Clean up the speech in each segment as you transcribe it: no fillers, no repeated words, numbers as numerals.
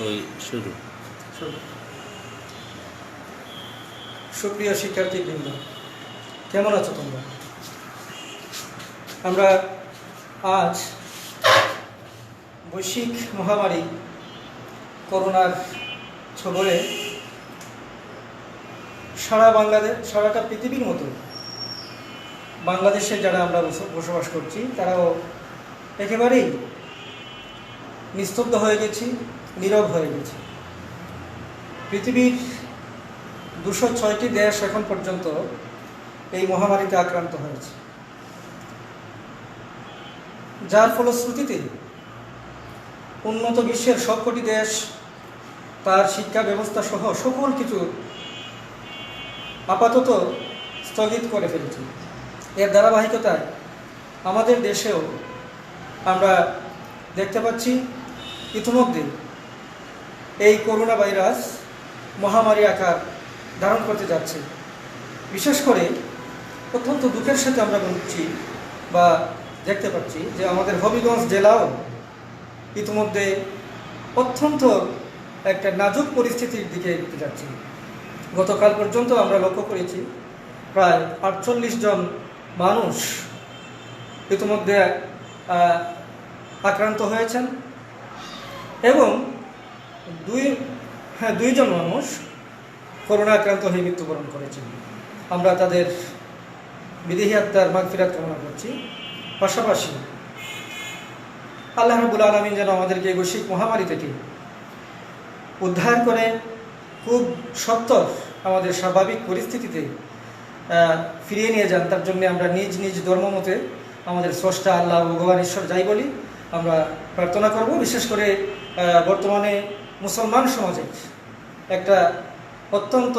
ওই শুরু। সুপ্রিয় শিক্ষার্থীবৃন্দ, কেমন আছো তোমরা? আমরা আজ বৈশ্বিক মহামারী করোনার ছবলে সারাটা পৃথিবীর মতো বাংলাদেশে যারা আমরা বসবাস করছি তারাও একেবারেই নিস্তব্ধ হয়ে গেছি, নীরব হয়ে গেছি। পৃথিবীর 206টি দেশ এখন পর্যন্ত এই মহামারীতে আক্রান্ত হয়েছে, যার ফলশ্রুতিতে উন্নত বিশ্বের সবকটি দেশ তার শিক্ষা ব্যবস্থা সহ সকল কিছু আপাতত স্থগিত করে ফেলেছে। এর ধারাবাহিকতায় আমাদের দেশেও আমরা দেখতে পাচ্ছি ইতিমধ্যে এই করোনা ভাইরাস মহামারী আকার ধারণ করতে যাচ্ছে। বিশেষ করে অত্যন্ত দুঃখের সাথে আমরা বলছি বা দেখতে পাচ্ছি যে আমাদের হবিগঞ্জ জেলাও ইতিমধ্যে অত্যন্ত একটা নাজুক পরিস্থিতির দিকে এগিয়ে যাচ্ছে। গতকাল পর্যন্ত আমরা লক্ষ্য করেছি প্রায় 48 জন মানুষ ইতিমধ্যে আক্রান্ত হয়েছেন এবং দুইজন মানুষ করোনা আক্রান্ত হয়ে মৃত্যুবরণ করেছেন। আমরা তাদের বিদেহী আত্মার মাগফিরাত কামনা করছি। পাশাপাশি আল্লাহ রাব্বুল আলামিন যেন আমাদেরকে এই বৈশ্বিক মহামারী থেকে উদ্ধার করে খুব সত্বর আমাদের স্বাভাবিক পরিস্থিতিতে ফিরিয়ে নিয়ে যান। তার জন্য আমরা নিজ নিজ ধর্মমতে আমাদের স্রষ্টা আল্লাহ ভগবান ঈশ্বর যাই বলি আমরা প্রার্থনা করব। বিশেষ করে বর্তমানে মুসলমান সমাজে একটা অত্যন্ত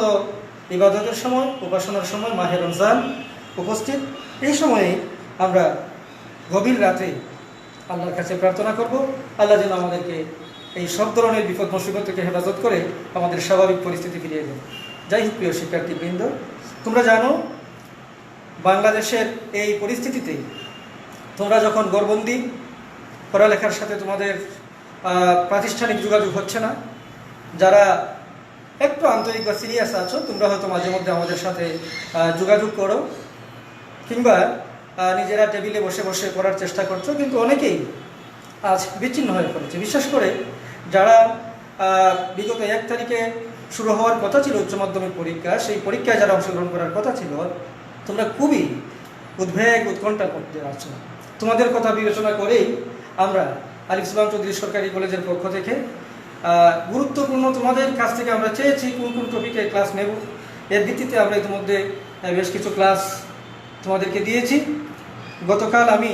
ইবাদতের সময়, উপাসনার সময়, মাহে রমজান উপস্থিত। এই সময়ে আমরা গভীর রাতে আল্লাহর কাছে প্রার্থনা করব আল্লাহ যেন আমাদেরকে এই সব ধরনের বিপদ মুসিবত থেকে হেফাজত করে আমাদের স্বাভাবিক পরিস্থিতি ফিরিয়ে দেন। যাই হোক, প্রিয় শিক্ষার্থীবৃন্দ, তোমরা জানো বাংলাদেশের এই পরিস্থিতিতে তোমরা যখন ঘরবন্দি, পড়ালেখার সাথে তোমাদের প্রাতিষ্ঠানিক যোগাযোগ হচ্ছে না, যারা একটু আন্তরিক বা সিরিয়াস আছো তোমরা হয়তো মাঝে মধ্যে আমাদের সাথে যোগাযোগ করো কিংবা নিজেরা টেবিলে বসে বসে পড়ার চেষ্টা করছো, কিন্তু অনেকেই আজ বিচ্ছিন্ন হয়ে পড়েছে। বিশেষ করে যারা বিগত 1 তারিখে শুরু হওয়ার কথা ছিল উচ্চ মাধ্যমিক পরীক্ষা, সেই পরীক্ষায় যারা অংশগ্রহণ করার কথা ছিল, তোমরা খুবই উদ্বেগ উৎকণ্ঠার মধ্যে আছো। তোমাদের কথা বিবেচনা করেই আমরা আলিফ ইসলাম চৌধুরী সরকারি কলেজের পক্ষ থেকে গুরুত্বপূর্ণ তোমাদের কাছ থেকে আমরা চেয়েছি কোন কোন টপিকে ক্লাস নেব। এর ভিত্তিতে আমরা ইতিমধ্যে বেশ কিছু ক্লাস তোমাদেরকে দিয়েছি। গতকাল আমি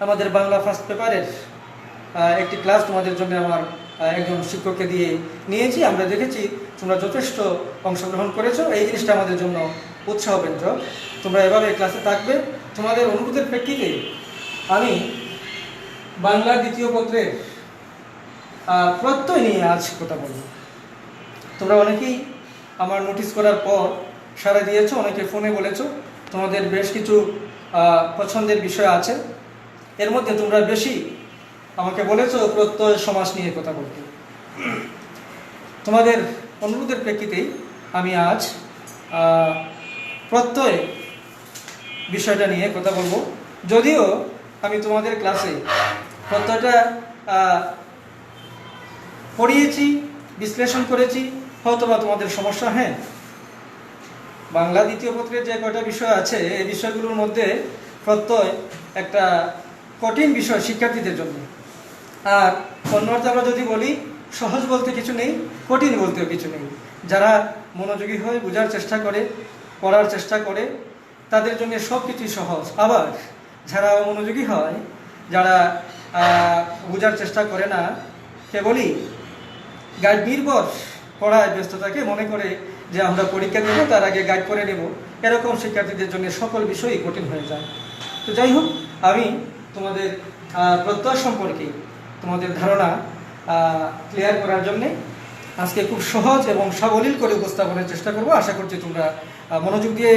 আমাদের বাংলা ফার্স্ট পেপারের একটি ক্লাস তোমাদের জন্য আমার একজন শিক্ষককে দিয়ে নিয়েছি। আমরা দেখেছি তোমরা যথেষ্ট অংশগ্রহণ করেছো, এই জিনিসটা আমাদের জন্য উৎসাহব্যঞ্জক। তোমরা এভাবে ক্লাসে থাকবে। তোমাদের অনুরোধের প্রেক্ষিতে আমি বাংলা দ্বিতীয় পত্রের প্রত্যয় নিয়ে আজ কথা বলব। তোমরা অনেকেই আমার নোটিশ করার পর সাড়া দিয়েছো, অনেকে ফোনে বলেছো তোমাদের বেশ কিছু পছন্দের বিষয় আছে। এর মধ্যে তোমরা বেশি আমাকে বলেছো প্রত্যয় সমাস নিয়ে কথা বলতে। তোমাদের অনুরোধের প্রেক্ষিতেই আমি আজ প্রত্যয় বিষয়টা নিয়ে কথা বলবো। যদিও আমি তোমাদের ক্লাসে প্রত্যয়টা পড়িয়েছি, বিশ্লেষণ করেছি, হয়তোবা তোমাদের সমস্যা বাংলা দ্বিতীয় পত্রের যে কয়টা বিষয় আছে এই বিষয়গুলোর মধ্যে প্রত্যয় একটা কঠিন বিষয় শিক্ষার্থীদের জন্য। আর অন্য অর্থে আমরা যদি বলি সহজ বলতে কিছু নেই, কঠিন বলতেও কিছু নেই। যারা মনোযোগী হয়, বোঝার চেষ্টা করে, পড়ার চেষ্টা করে, তাদের জন্য সব কিছুই সহজ। আবার যারা মনোযোগী হয়, যারা বোঝার চেষ্টা করে না, কেবলই গাইড নির্ভর পড়ায় ব্যস্ত থাকে, মনে করে যে আমরা পরীক্ষা দেবো তার আগে গাইড করে নেব, এরকম শিক্ষার্থীদের জন্য সকল বিষয়ই কঠিন হয়ে যায়। তো যাই হোক, আমি তোমাদের প্রত্যয় সম্পর্কে তোমাদের ধারণা ক্লিয়ার করার জন্যে আজকে খুব সহজ এবং সাবলীল করে উপস্থাপনের চেষ্টা করব। আশা করছি তোমরা মনোযোগ দিয়ে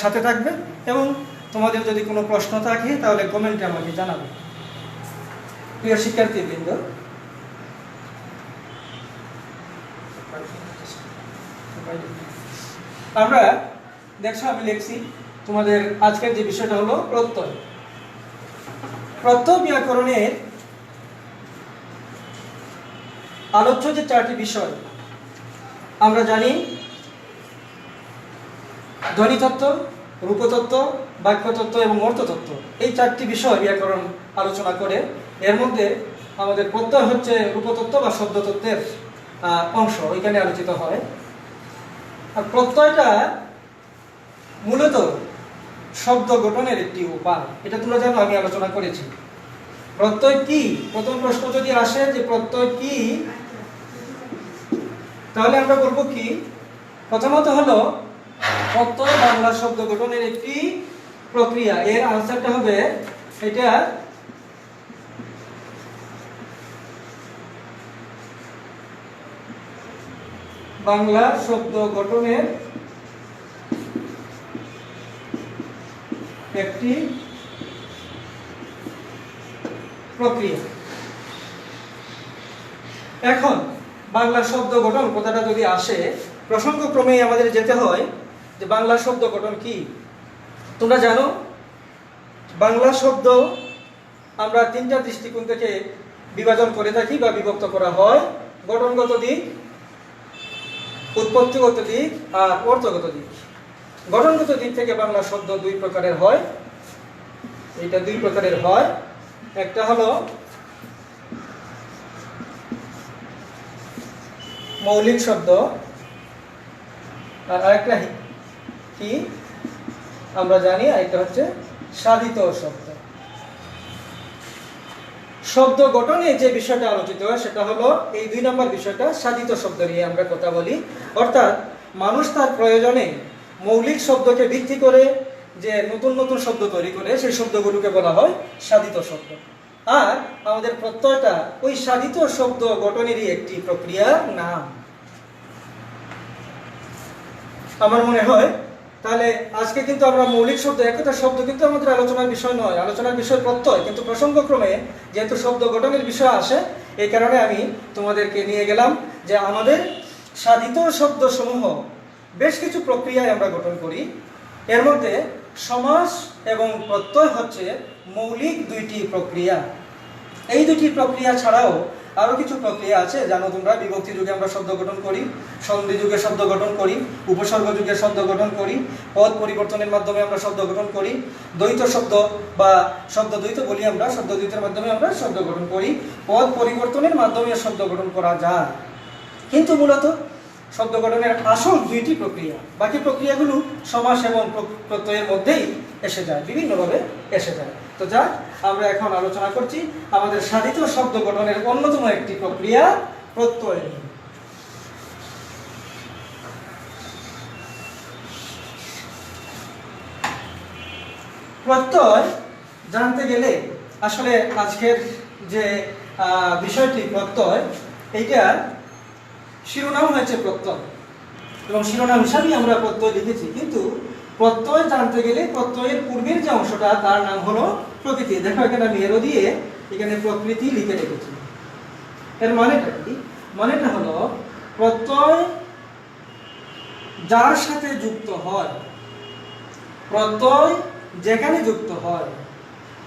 সাথে থাকবে এবং তোমাদের যদি কোনো প্রশ্ন থাকে তাহলে কমেন্টে আমাকে জানাবে। প্রিয় শিক্ষার্থীবৃন্দ, আমরা দেখছো আমি লিখছি তোমাদের আজকের যে বিষয়টা হলো প্রত্যয়। প্রত্যয় ব্যাকরণের আলোচ্য যে চারটি বিষয় আমরা জানি, ধ্বনিতত্ত্ব, রূপতত্ত্ব, বাক্যতত্ত্ব এবং অর্থতত্ত্ব। এই চারটি বিষয় ব্যাকরণ আলোচনা করে। এর মধ্যে আমাদের প্রত্যয় হচ্ছে রূপতত্ত্ব বা শব্দতত্ত্বের অংশ, ওইখানে আলোচিত হয়। আর প্রত্যয়টা মূলত শব্দ গঠনের একটি উপায়, এটা তোমরা জানো, আমি আলোচনা করেছি। প্রত্যয় কি? প্রথম প্রশ্ন যদি আসে যে প্রত্যয় কি, তাহলে আমরা বলবো কি? প্রথমত হলো প্রত্যয় বাংলা শব্দ গঠনের একটি প্রক্রিয়া। এর আনসারটা হবে এটা বাংলা শব্দ গঠনের একটি প্রক্রিয়া। এখন বাংলা শব্দ গঠন কথাটা যদি আসে, প্রসঙ্গক্রমে আমাদের যেতে হয় যে বাংলা শব্দ গঠন কি। তোমরা জানো বাংলা শব্দ আমরা তিনটা দৃষ্টিকোণ থেকে বিভাজন করে থাকি বা বিভক্ত করা হয়: গঠনগত দিক, উৎপত্তিগত দিক আর অর্থগত দিক। গঠনগত দিক থেকে বাংলা শব্দ দুই প্রকারের হয়। এটা দুই প্রকারের হয়। একটা হলো মৌলিক শব্দ, আর আরেকটা কি আমরা জানি, আরেকটা হচ্ছে সাধিত শব্দ। শব্দ গঠনে যে বিষয়টা আলোচিত হয় সেটা হলো এই 2 নম্বর বিষয়টা, সাধিত শব্দ নিয়ে আমরা কথা বলি। অর্থাৎ মানুষ তার প্রয়োজনে মৌলিক শব্দকে ভিত্তি করে যে নতুন নতুন শব্দ তৈরি করে, সেই শব্দগুলোকে বলা হয় সাধিত শব্দ। আর আমাদের প্রত্যয়টা ওই সাধিত শব্দ গঠনেরই একটি প্রক্রিয়ার নাম। আমার মনে হয় তাহলে আজকে কিন্তু আমরা মৌলিক শব্দ, একটা শব্দ কিন্তু আমাদের আলোচনার বিষয় নয়, আলোচনার বিষয় প্রত্যয়। কিন্তু প্রসঙ্গক্রমে যেহেতু শব্দ গঠনের বিষয় আসে, এই কারণে আমি তোমাদেরকে নিয়ে গেলাম যে আমাদের সাধিত শব্দ সমূহ বেশ কিছু প্রক্রিয়ায় আমরা গঠন করি। এর মধ্যে সমাস এবং প্রত্যয় হচ্ছে মৌলিক দুইটি প্রক্রিয়া। এই দুটি প্রক্রিয়া ছাড়াও আরো কিছু প্রক্রিয়া আছে, জানো তোমরা। বিভক্তি যুগে আমরা শব্দ গঠন করি, সন্ধি যুগে শব্দ গঠন করি, উপসর্গ যুগে শব্দ গঠন করি, পদ পরিবর্তনের মাধ্যমে আমরা শব্দ গঠন করি, দ্বৈত শব্দ বা শব্দ দ্বৈত বলি আমরা, শব্দ দ্বৈতের মাধ্যমে আমরা শব্দ গঠন করি, পদ পরিবর্তনের মাধ্যমে শব্দ গঠন করা যায়। কিন্তু মূলত শব্দ গঠনের আসল দুইটি প্রক্রিয়া, বাকি প্রক্রিয়াগুলো সমাস এবং প্রত্যয়ের মধ্যেই এসে যায়, বিভিন্নভাবে এসে যায়। তো যা আমরা এখন আলোচনা করছি আমাদের সাধিত শব্দ গঠনের অন্যতম একটি প্রক্রিয়া প্রত্যয় নিয়ে। প্রত্যয় জানতে গেলে আসলে আজকের যে বিষয়টি প্রত্যয়, এইটার শিরোনাম হয়েছে প্রত্যয় এবং শিরোনাম হিসাবেই আমরা প্রত্যয় লিখেছি। কিন্তু প্রত্যয় জানতে গেলে প্রত্যয়ের পূর্বের যে অংশটা তার নাম হলো প্রকৃতি। দেখো এখানে আমি এরো দিয়ে এখানে প্রকৃতি লিখে রেখেছি। এর মানেটা কি? মানেটা হলো প্রত্যয় যার সাথে যুক্ত হয়, প্রত্যয় যেখানে যুক্ত হয়,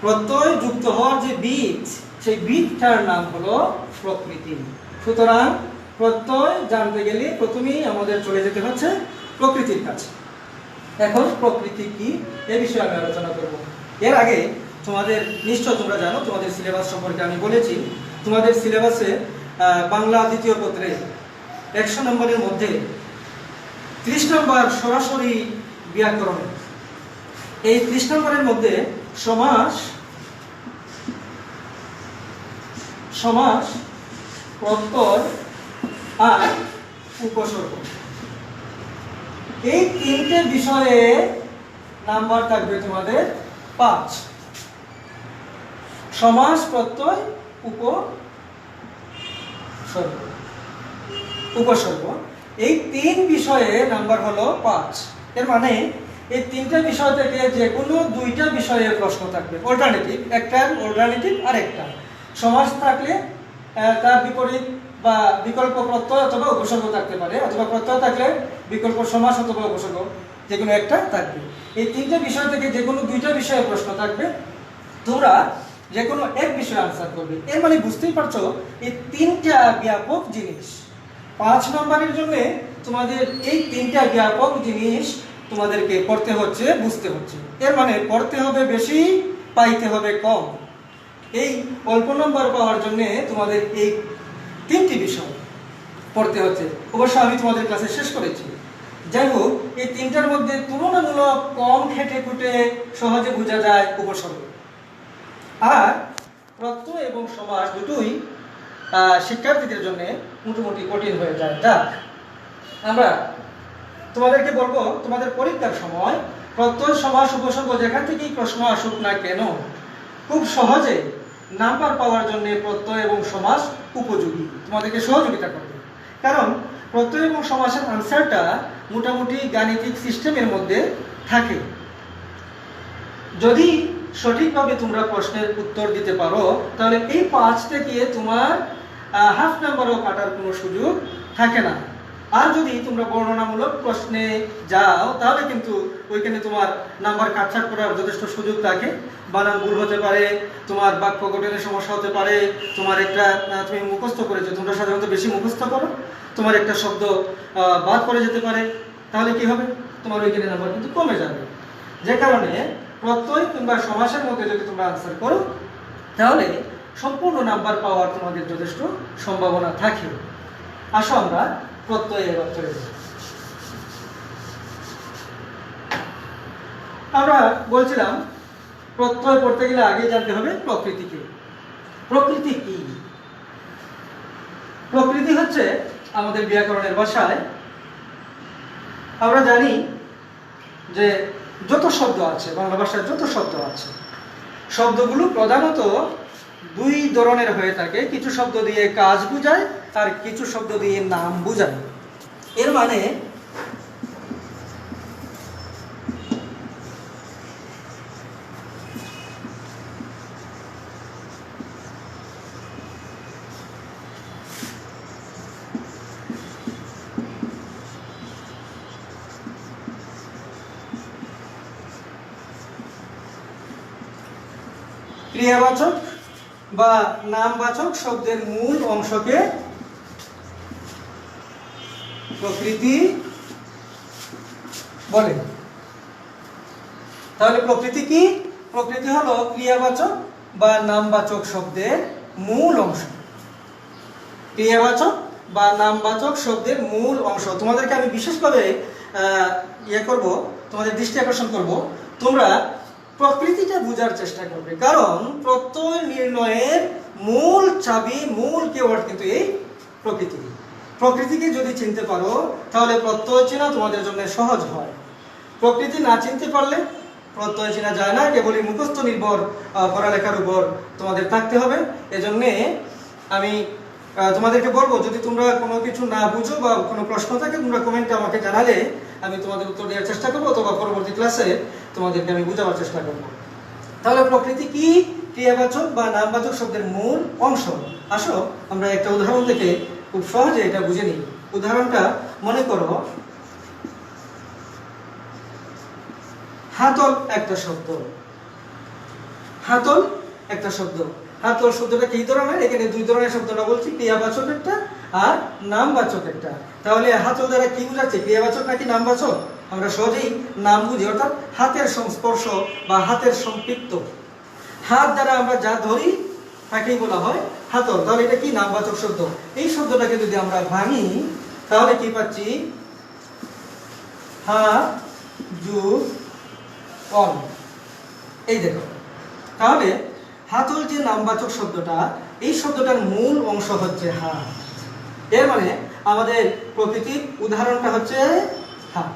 প্রত্যয় যুক্ত হওয়ার যে বীজ, সেই বীজটার নাম হলো প্রকৃতি। সুতরাং প্রত্যয় জানতে গেলে প্রথমেই আমাদের চলে যেতে হচ্ছে প্রকৃতির কাছে। এখন প্রকৃতি কি এ বিষয়ে আমি আলোচনা করব। এর আগে তোমাদের নিশ্চয় তোমরা জানো, তোমাদের সিলেবাস সম্পর্কে আমি বলেছি। তোমাদের সিলেবাসে বাংলা দ্বিতীয় পত্রে 100 নম্বরের মধ্যে 30 নম্বর সরাসরি ব্যাকরণ। এই 30 নম্বরের মধ্যে সমাস, প্রত্যয় আর উপসর্গ, এই তিনটে বিষয়ে নাম্বার থাকবে তোমাদের 5। সমাস, প্রত্যয়, উপসর্গ, এই 3 বিষয়ে নাম্বার হলো 5। এর মানে এই 3টে বিষয় থেকে যে কোনো 2টা বিষয়ে প্রশ্ন থাকবে, অল্টারনেটিভ, একটার অল্টারনেটিভ আর একটা। সমাস থাকলে তার বিপরীত বা বিকল্প প্রত্যয় অথবা উপসর্গ থাকতে পারে, অথবা প্রত্যয় থাকলে বিকল্প সমাস অথবা উপসর্গ যে কোনো একটা থাকবে। এই তিনটে বিষয় থেকে যে কোনো দুইটা বিষয়ে প্রশ্ন থাকবে, তোমরা যে কোনো এক বিষয়ে আনসার করবে। এর মানে বুঝতেই পারছো এই তিনটা ব্যাপক জিনিস 5 নম্বরের জন্য তোমাদের এই তিনটা ব্যাপক জিনিস তোমাদেরকে পড়তে হচ্ছে, বুঝতে হচ্ছে। এর মানে পড়তে হবে বেশি, পাইতে হবে কম। এই অল্প নম্বর পাওয়ার জন্য তোমাদের এই তিনটি বিষয় পড়তে হচ্ছে। অবশ্য আমি তোমাদের ক্লাসে শেষ করেছি। যাই হোক, এই তিনটার মধ্যে তুলনামূলক কম খেটে খুঁটে সহজে বোঝা যায় উপসর্গ। আর প্রত্যয় এবং সমাস দুটোই শিক্ষার্থীদের জন্য মোটামুটি কঠিন হয়ে যায়। যাক, আমরা তোমাদেরকে বলবো, তোমাদের পরীক্ষার সময় প্রত্যয়, সমাস, উপসর্গ যেখান থেকেই প্রশ্ন আসুক না কেন, খুব সহজে নাম্বার পাওয়ার জন্য প্রত্যয় এবং সমাস উপযোগী, তোমাদেরকে সহযোগিতা করবে। কারণ প্রত্যয় এবং সমাসের আনসারটা মোটামুটি গাণিতিক সিস্টেমের মধ্যে থাকে। যদি সঠিকভাবে তোমরা প্রশ্নের উত্তর দিতে পারো, তাহলে এই 5 থেকে তোমার হাফ নাম্বারও কাটার কোনো সুযোগ থাকে না। আর যদি তোমরা বর্ণনামূলক প্রশ্নে যাও, তাহলে কিন্তু ওইখানে তোমার নাম্বার কাটছাট করার যথেষ্ট সুযোগ থাকে। বানান ভুল হতে পারে, তোমার বাক্য গঠনের সমস্যা হতে পারে, তোমার একটা তুমি মুখস্থ করেছো, তোমরা সাধারণত বেশি মুখস্থ করো, তোমার একটা শব্দ বাদ পড়ে যেতে পারে, তাহলে কি হবে, তোমার ওইখানে নাম্বার কিন্তু কমে যাবে। যে কারণে প্রত্যয় কিংবা সমাসের মধ্যে যদি তোমরা আনসার করো, তাহলে সম্পূর্ণ নাম্বার পাওয়ার তোমাদের যথেষ্ট সম্ভাবনা থাকে। আসো আমরা প্রত্যয় এবার চলে যাই। আমরা বলছিলাম প্রত্যয় পড়তে গেলে আগে জানতে হবে প্রকৃতিকে। প্রকৃতি কি? প্রকৃতি হচ্ছে আমাদের ব্যাকরণের ভাষায়, আমরা জানি যে যত শব্দ আছে, বাংলা ভাষায় যত শব্দ আছে, শব্দগুলো প্রধানত দুই ধরনের হয়ে থাকে। কিছু শব্দ দিয়ে কাজ বোঝায় আর কিছু শব্দ দিয়ে নাম বোঝায়। এর মানে ক্রিয়াবাচক বা নামবাচক শব্দের মূল অংশকে প্রকৃতি বলে। তাহলে প্রকৃতি কি? প্রকৃতি হলো ক্রিয়াবাচক বা নামবাচক শব্দের মূল অংশ। ক্রিয়াবাচক বা নামবাচক শব্দের মূল অংশ। তোমাদেরকে আমি বিশেষভাবে করব, তোমাদের দৃষ্টি আকর্ষণ করব, তোমরা প্রকৃতিটা বোঝার চেষ্টা করবে। কারণ প্রত্যয় নির্ণয়ের মূল চাবি, মূল কিওয়ার্ড কিন্তু এই প্রকৃতি। প্রকৃতিকে যদি চিনতে পারো, তাহলে প্রত্যয় চেনা তোমাদের জন্য সহজ হয়। প্রকৃতি না চিনতে পারলে প্রত্যয় চেনা যায় না। কেবলই মুখস্থ নির্ভর পড়ালেখার উপর তোমাদের থাকতে হবে। এজন্যে আমি তোমাদেরকে বলবো, যদি তোমরা কোনো কিছু না বুঝো বা কোনো প্রশ্ন থাকে, তোমরা কমেন্টে আমাকে জানালে আমি তোমাদের উত্তর দেওয়ার চেষ্টা করবো, অথবা পরবর্তী ক্লাসে তোমাদেরকে আমি বোঝাবার চেষ্টা করবো। তাহলে প্রকৃতি কি? ক্রিয়াবাচক বা নামবাচক শব্দের মূল অংশ। আসো আমরা একটা উদাহরণ থেকে খুব সহজে এটা বুঝে নিই। উদাহরণটা মনে করো, হাতল একটা শব্দ। হাতল একটা শব্দ। হাতল শব্দটা কি ধরনের? এখানে দুই ধরনের শব্দটা বলছি, ক্রিয়াবাচক একটা আর নামবাচক একটা। তাহলে হাতল দ্বারা কি বোঝাচ্ছে, ক্রিয়াবাচক নাকি নামবাচক? আমরা সহজেই নাম বুঝি, অর্থাৎ হাতের সংস্পর্শ বা হাতের সম্পৃক্ত। হাত দ্বারা আমরা যা ধরি তাকেই বলা হয় হাতল। তাহলে এটা কি? নামবাচক শব্দ। এই শব্দটাকে যদি আমরা ভাঙি, তাহলে কি পাচ্ছি? হাত যোগ অল। এই দেখো, তাহলে হাতল যে নামবাচক শব্দটা, এই শব্দটার মূল অংশ হচ্ছে হাত। এর মানে আমাদের প্রকৃতির উদাহরণটা হচ্ছে হাত।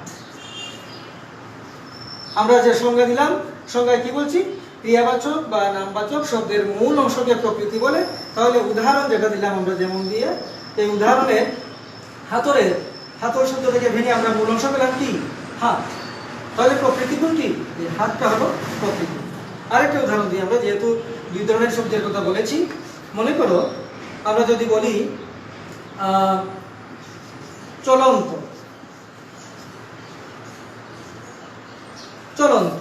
আমরা যে সংজ্ঞা দিলাম, সংজ্ঞায় কি বলছি? ক্রিয়াবাচক বা নামবাচক শব্দের মূল অংশকে প্রকৃতি বলে। তাহলে উদাহরণ যেটা দিলাম আমরা যেমন দিয়ে, এই উদাহরণে হাতলের, হাতল শব্দটাকে ভেঙে আমরা মূল অংশ পেলাম কি? হাত। তাহলে প্রকৃতি কোনটি? এই হাতটা হলো প্রকৃতি। আরেকটা উদাহরণ দিই আমরা, যেহেতু দুই ধরনের শব্দের কথা বলেছি। মনে করো আমরা যদি বলি চলন্ত, চলন্ত,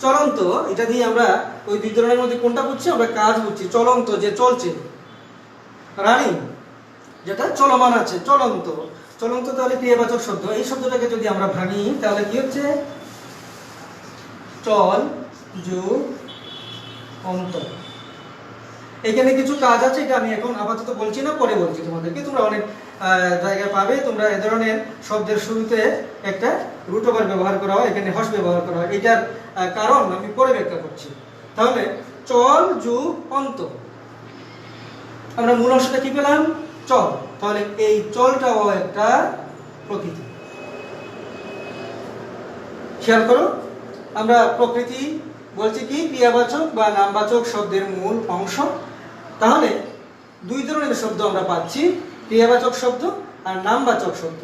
চলন্ত, এটা দিয়ে আমরা ওই দুই ধরনের মধ্যে কোনটা বুঝছি? আমরা কাজ বুঝছি। চলন্ত যে চলছে, রানিং, যেটা চলমান আছে, চলন্ত। চলন্ত তাহলে ক্রিয়াবাচক শব্দ। এই শব্দটাকে যদি আমরা ভাঙি তাহলে কি হচ্ছে? চল যোগ অন্ত। এখানে কিছু কাজ আছে, এটা আমি এখন আপাতত বলছি না, পরে বলছি তোমাদেরকে। তোমরা অনেক জায়গায় পাবে, তোমরা এ ধরনের শব্দের শুরুতে একটা রুট ওভার ব্যবহার করা হয়, এখানে হস ব্যবহার করা হয়। এটার কারণ আমি পরে ব্যাখ্যা করছি। তাহলে চল যোগ অন্ত, আমরা মূল অংশটা কি পেলাম? চল। তাহলে এই চলটাও একটা প্রকৃতি। খেয়াল করো, আমরা প্রকৃতি বলছি কি? ক্রিয়াবাচক বা নামবাচক শব্দের মূল অংশ। তাহলে দুই ধরনের শব্দ আমরা পাচ্ছি, ক্রিয়াবাচক শব্দ আর নামবাচক শব্দ।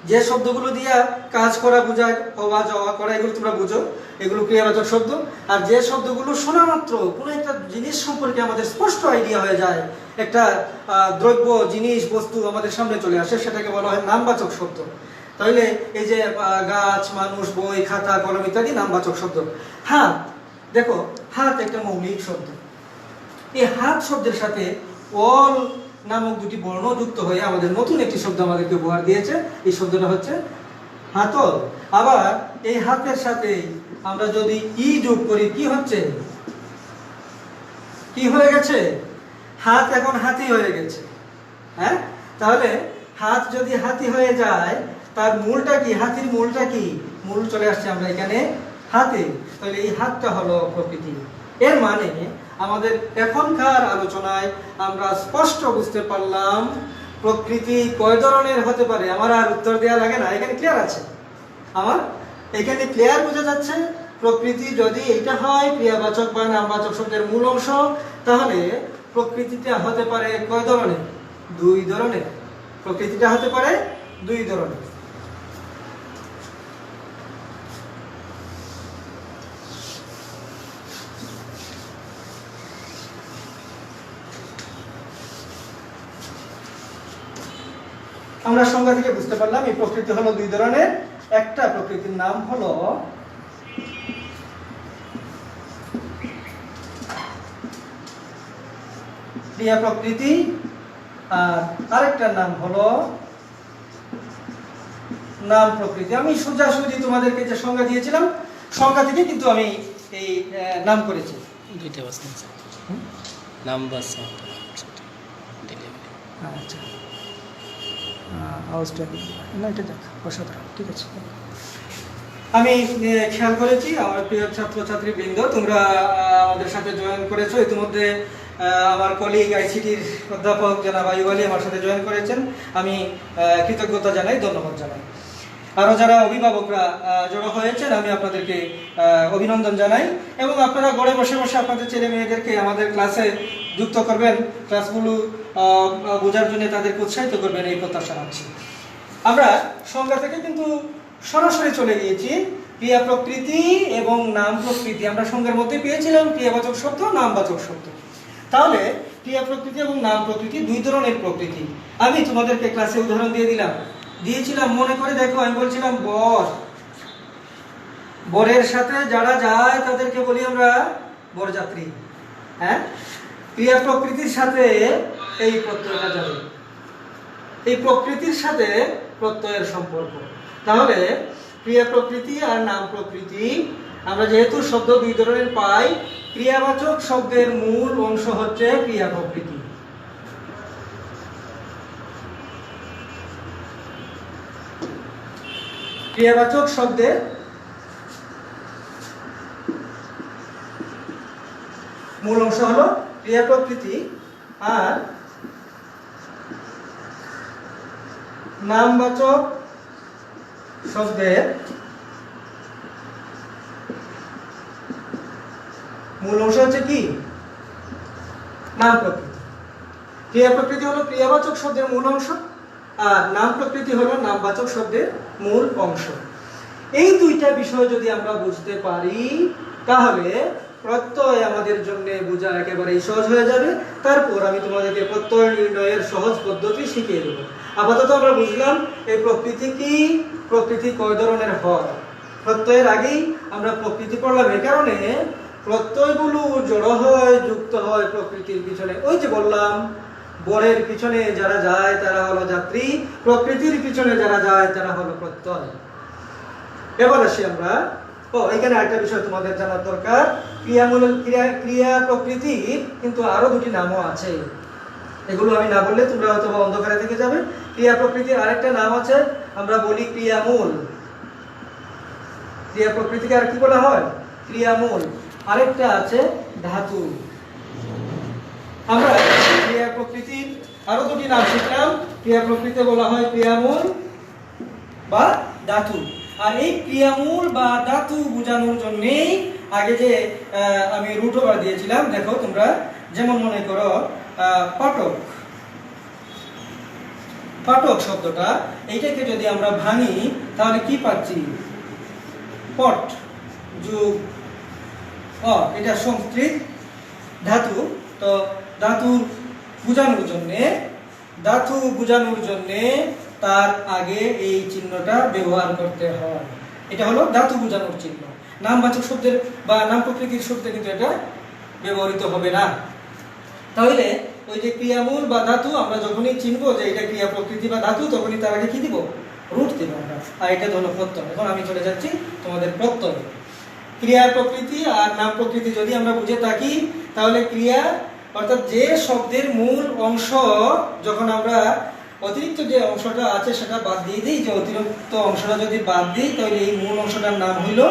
যে শব্দগুলো দিয়ে কাজ করা বোঝায়, হওয়া যাওয়া করা, এগুলো তোমরা বুঝো, এগুলো ক্রিয়াবাচক শব্দ। আর যে শব্দগুলো শোনা মাত্র কোনো একটা জিনিস সম্পর্কে আমাদের স্পষ্ট আইডিয়া হয়ে যায়, একটা দ্রব্য, জিনিস, বস্তু আমাদের সামনে চলে আসে, সেটাকে বলা হয় নামবাচক শব্দ। তাহলে এই যে গাছ, মানুষ, বই, খাতা, কলম ইত্যাদি নামবাচক শব্দ। হাত, দেখো, হাত একটা মৌলিক শব্দ। এই হাত শব্দের সাথে অল নামক দুটি বর্ণ যুক্ত হয়ে আমাদের নতুন একটি শব্দ আমাদেরকে উপহার দিয়েছে। এই শব্দটা হচ্ছে হাতল। আবার এই হাতের সাথে আমরা যদি ই যোগ করি, কি হচ্ছে? কি হয়ে গেছে? হাত এখন হাতি হয়ে গেছে। হ্যাঁ, তাহলে হাত যদি হাতি হয়ে যায়, তার মূলটা কি? হাতির মূলটা কি? মূল চলে আসছে আমরা এখানে হাতে। তাহলে এই হাতটা হলো প্রকৃতি। এর মানে আমাদের এখনকার আলোচনায় আমরা স্পষ্ট বুঝতে পারলাম প্রকৃতি কয় ধরনের হতে পারে। আমার আর উত্তর দেওয়া লাগে না, এখানে ক্লিয়ার আছে। আমার এখানে ক্লিয়ার বোঝা যাচ্ছে, প্রকৃতি যদি এটা হয় ক্রিয়াবাচক বা নামবাচক শব্দের মূল অংশ, তাহলে প্রকৃতিটা হতে পারে কয় ধরনের? দুই ধরনের। প্রকৃতিটা হতে পারে দুই ধরনের। আমরা সংজ্ঞা থেকে বুঝতে পারলাম এই প্রকৃতি হলো দুই ধরনের। একটা প্রকৃতির নাম হলো ক্রিয়া প্রকৃতি, আর আরেকটার নাম হলো নাম প্রকৃতি। আমি সোজাসুজি তোমাদেরকে যে সংজ্ঞা দিয়েছিলাম, সংজ্ঞা থেকে কিন্তু আমি এই নাম করেছি। দুইটা বাসন নাম বাসন। আচ্ছা, না, এটা দেখ, অসাধারণ, ঠিক আছে। আমি খেয়াল করেছি আমার প্রিয় ছাত্রছাত্রী বৃন্দ, তোমরা আমাদের সাথে জয়েন করেছো। ইতিমধ্যে আমার কলিগ আইসিটির অধ্যাপক জনাব আইয়ুব আলী আমার সাথে জয়েন করেছেন। আমি কৃতজ্ঞতা জানাই, ধন্যবাদ জানাই। আরও যারা অভিভাবকরা জড়ো হয়েছেন, আমি আপনাদেরকে অভিনন্দন জানাই। এবং আপনারা ঘরে বসে বসে আপনাদের ছেলে মেয়েদেরকে আমাদের ক্লাসে যুক্ত করবেন, ক্লাসগুলো বোঝার জন্য তাদেরকে উৎসাহিত করবেন, এই প্রত্যাশা রাখছি। আমরা সংজ্ঞা থেকে কিন্তু সরাসরি চলে গিয়েছি ক্রিয়া প্রকৃতি এবং নাম প্রকৃতি। আমরা সংজ্ঞার মধ্যে পেয়েছিলাম ক্রিয়াবাচক শব্দ, নামবাচক শব্দ। তাহলে ক্রিয়া প্রকৃতি এবং নাম প্রকৃতি দুই ধরনের প্রকৃতি। আমি তোমাদেরকে ক্লাসে উদাহরণ দিয়েছিলাম, মনে করে দেখো। আমি বলছিলাম বর, বরের সাথে যারা যায় তাদেরকে বলি আমরা বরযাত্রী। হ্যাঁ, ক্রিয়া প্রকৃতির সাথে এই প্রত্যয়টা যাবে, এই প্রকৃতির সাথে প্রত্যয়ের সম্পর্ক। তাহলে ক্রিয়া প্রকৃতি আর নাম প্রকৃতি, আমরা যেহেতু শব্দ দুই ধরনের পাই, ক্রিয়াবাচক শব্দের মূল অংশ হচ্ছে ক্রিয়া প্রকৃতি। ক্রিয়াবাচক শব্দের মূল অংশ হলো ক্রিয়া প্রকৃতি, আর নামবাচক শব্দের মূল অংশ হচ্ছে কি? নাম প্রকৃতি। ক্রিয়া প্রকৃতি হলো ক্রিয়াবাচক শব্দের মূল অংশ, আর নাম প্রকৃতি হলো নামবাচক শব্দের মূল অংশ। এই দুইটা বিষয় যদি আমরা বুঝতে পারি, তাহলে প্রত্যয় আমাদের জন্য বোঝা একেবারেই সহজ হয়ে যাবে। তারপর আমি তোমাদেরকে প্রত্যয় নির্ণয়ের সহজ পদ্ধতি শিখিয়ে দেবো। আপাতত আমরা বুঝলাম এই প্রকৃতি কি, প্রকৃতি কয় ধরনের হয়। প্রত্যয়ের আগেই আমরা প্রকৃতি পড়লাম, এই কারণে প্রত্যয়গুলো জড় হয়, যুক্ত হয় প্রকৃতির পিছনে। ওই যে বললাম, বরের পিছনে যারা যায় তারা হলো যাত্রী, প্রকৃতির পিছনে যারা যায় তারা হলো প্রত্যয়। এবার আসি আমরা, এখানে একটা বিষয় তোমাদের জানার দরকার, ক্রিয়া প্রকৃতির কিন্তু আরো দুটি নামও আছে। এগুলো আমি না বললে তোমরা হয়তো অন্ধকারে থেকে যাবে। ক্রিয়া প্রকৃতির আরেকটা নাম আছে, আমরা বলি ক্রিয়ামূল। ক্রিয়া প্রকৃতিকে আর কি বলা হয়? ক্রিয়ামূল। আরেকটা আছে ধাতু। আমরা ক্রিয়া প্রকৃতির আরো দুটি নাম শিখলাম। ক্রিয়া প্রকৃতি বলা হয় ক্রিয়ামূল বা ধাতু। আর এই ক্রিয়ামূল বা ধাতু বোঝানোর জন্যই আগে যে আমি রুট ওভার দিয়েছিলাম, দেখো তোমরা, যেমন মনে করো পাঠক। পাঠক শব্দটা, এইটাকে যদি আমরা ভাঙি তাহলে কি পাচ্ছি? পট যোগ এটা সংস্কৃত ধাতু। তো ধাতু বোঝানোর জন্যে তার আগে এই চিহ্নটা ব্যবহার করতে হয়। এটা হলো ধাতু বোঝানোর চিহ্ন। নামবাচক শব্দের বা নাম প্রকৃতির শব্দে কিন্তু এটা ব্যবহৃত হবে না। তাহলে ওই যে ক্রিয়ামূল বা ধাতু আমরা যখনই চিনবো যে এটা ক্রিয়া প্রকৃতি বা ধাতু, তখনই তার আগে কি দিব? রুট দিব আমরা। আর এটা হলো প্রত্যয়। এখন আমি চলে যাচ্ছি তোমাদের প্রত্যয়। ক্রিয়া প্রকৃতি আর নাম প্রকৃতি যদি আমরা বুঝে থাকি, তাহলে ক্রিয়া অর্থাৎ যে শব্দের মূল অংশ, যখন আমরা অতিরিক্ত যে অংশটা আছে সেটা বাদ দিয়ে দিই, যে অতিরিক্ত অংশটা যদি বাদ দিই তাহলে এই মূল অংশটার নাম হইল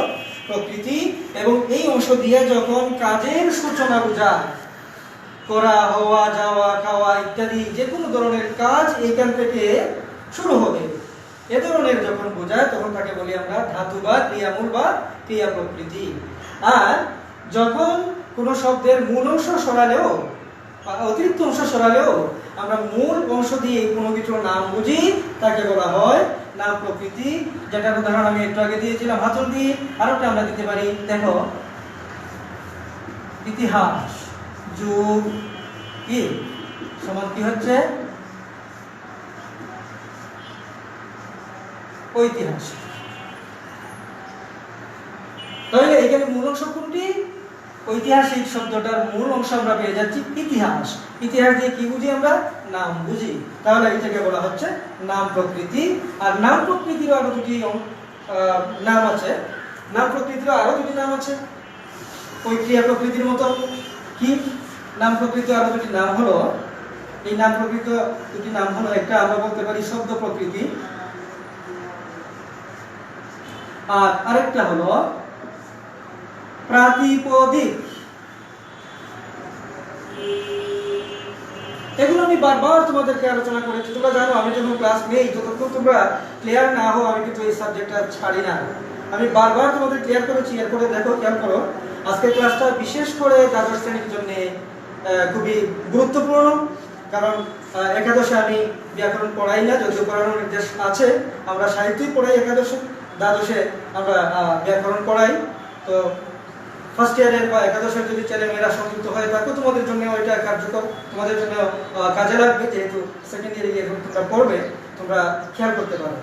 প্রকৃতি। এবং এই অংশ দিয়ে যখন কাজের সূচনা বোঝায়, করা, হওয়া, যাওয়া, খাওয়া ইত্যাদি যে কোনো ধরনের কাজ এইখান থেকে শুরু হবে, এ ধরনের যখন বোঝায় তখন তাকে বলি আমরা ধাতু বা ক্রিয়ামূল বা ক্রিয়া প্রকৃতি। আর যখন কোনো শব্দের মূল অংশ সরালেও বা অতিরিক্ত অংশ সরালেও আমরা মূল অংশ দিয়ে কোনো কিছুর নাম বুঝি, তাকে বলা হয় নাম প্রকৃতি। যেটার উদাহরণ আমি একটু আগে দিয়েছিলাম হাতল দিয়ে। আরেকটা আমরা দিতে পারি, দেখো, ইতিহাস যোগ কি সমান কি হচ্ছে? ঐতিহাসিক। তাহলে এখানে মূল অংশ কোনটি? ঐতিহাসিক শব্দটার মূল অংশ আমরা পেয়ে যাচ্ছি ইতিহাস। ইতিহাস দিয়ে কি বুঝি আমরা? নাম বুঝি। তাহলে এটাকে বলা হচ্ছে নাম প্রকৃতি। আর নাম প্রকৃতিরও আরো দুটি নাম আছে। নাম প্রকৃতিরও আরো দুটি নাম আছে ওই ক্রিয়া প্রকৃতির মতো। কি নাম প্রকৃতি? আরো দুটি নাম হলো, এই নাম প্রকৃতি দুটি নাম হলো, একটা আমরা বলতে পারি শব্দ প্রকৃতি, আর আরেকটা হলো প্রাতিপদিক। এগুলো আমি বারবার তোমাদেরকে আলোচনা করেছি। তোমরা জানো আমি যখন ক্লাস নেই, যতক্ষণ তোমরা ক্লিয়ার না হও আমি কিন্তু এই সাবজেক্টটা ছাড়ি না। আমি বারবার তোমাদের ক্লিয়ার করেছি। এরপরে দেখো, খেয়াল করো, আজকের ক্লাসটা বিশেষ করে দ্বাদশ শ্রেণীর জন্য খুবই গুরুত্বপূর্ণ। কারণ একাদশে আমি ব্যাকরণ পড়াই না, যদিও পড়ানোর নির্দেশ আছে। আমরা সাহিত্যই পড়াই একাদশে, দ্বাদশে আমরা ব্যাকরণ পড়াই। তো ফার্স্ট ইয়ারের বা একাদশের যদি ছেলেমেয়েরা সংযুক্ত হয়ে থাকো, তোমাদের জন্য ওইটা কার্যকর, তোমাদের জন্য কাজে লাগবে। যেহেতু সেকেন্ড ইয়ারে এখন তোমরা পড়বে, তোমরা খেয়াল করতে পারো।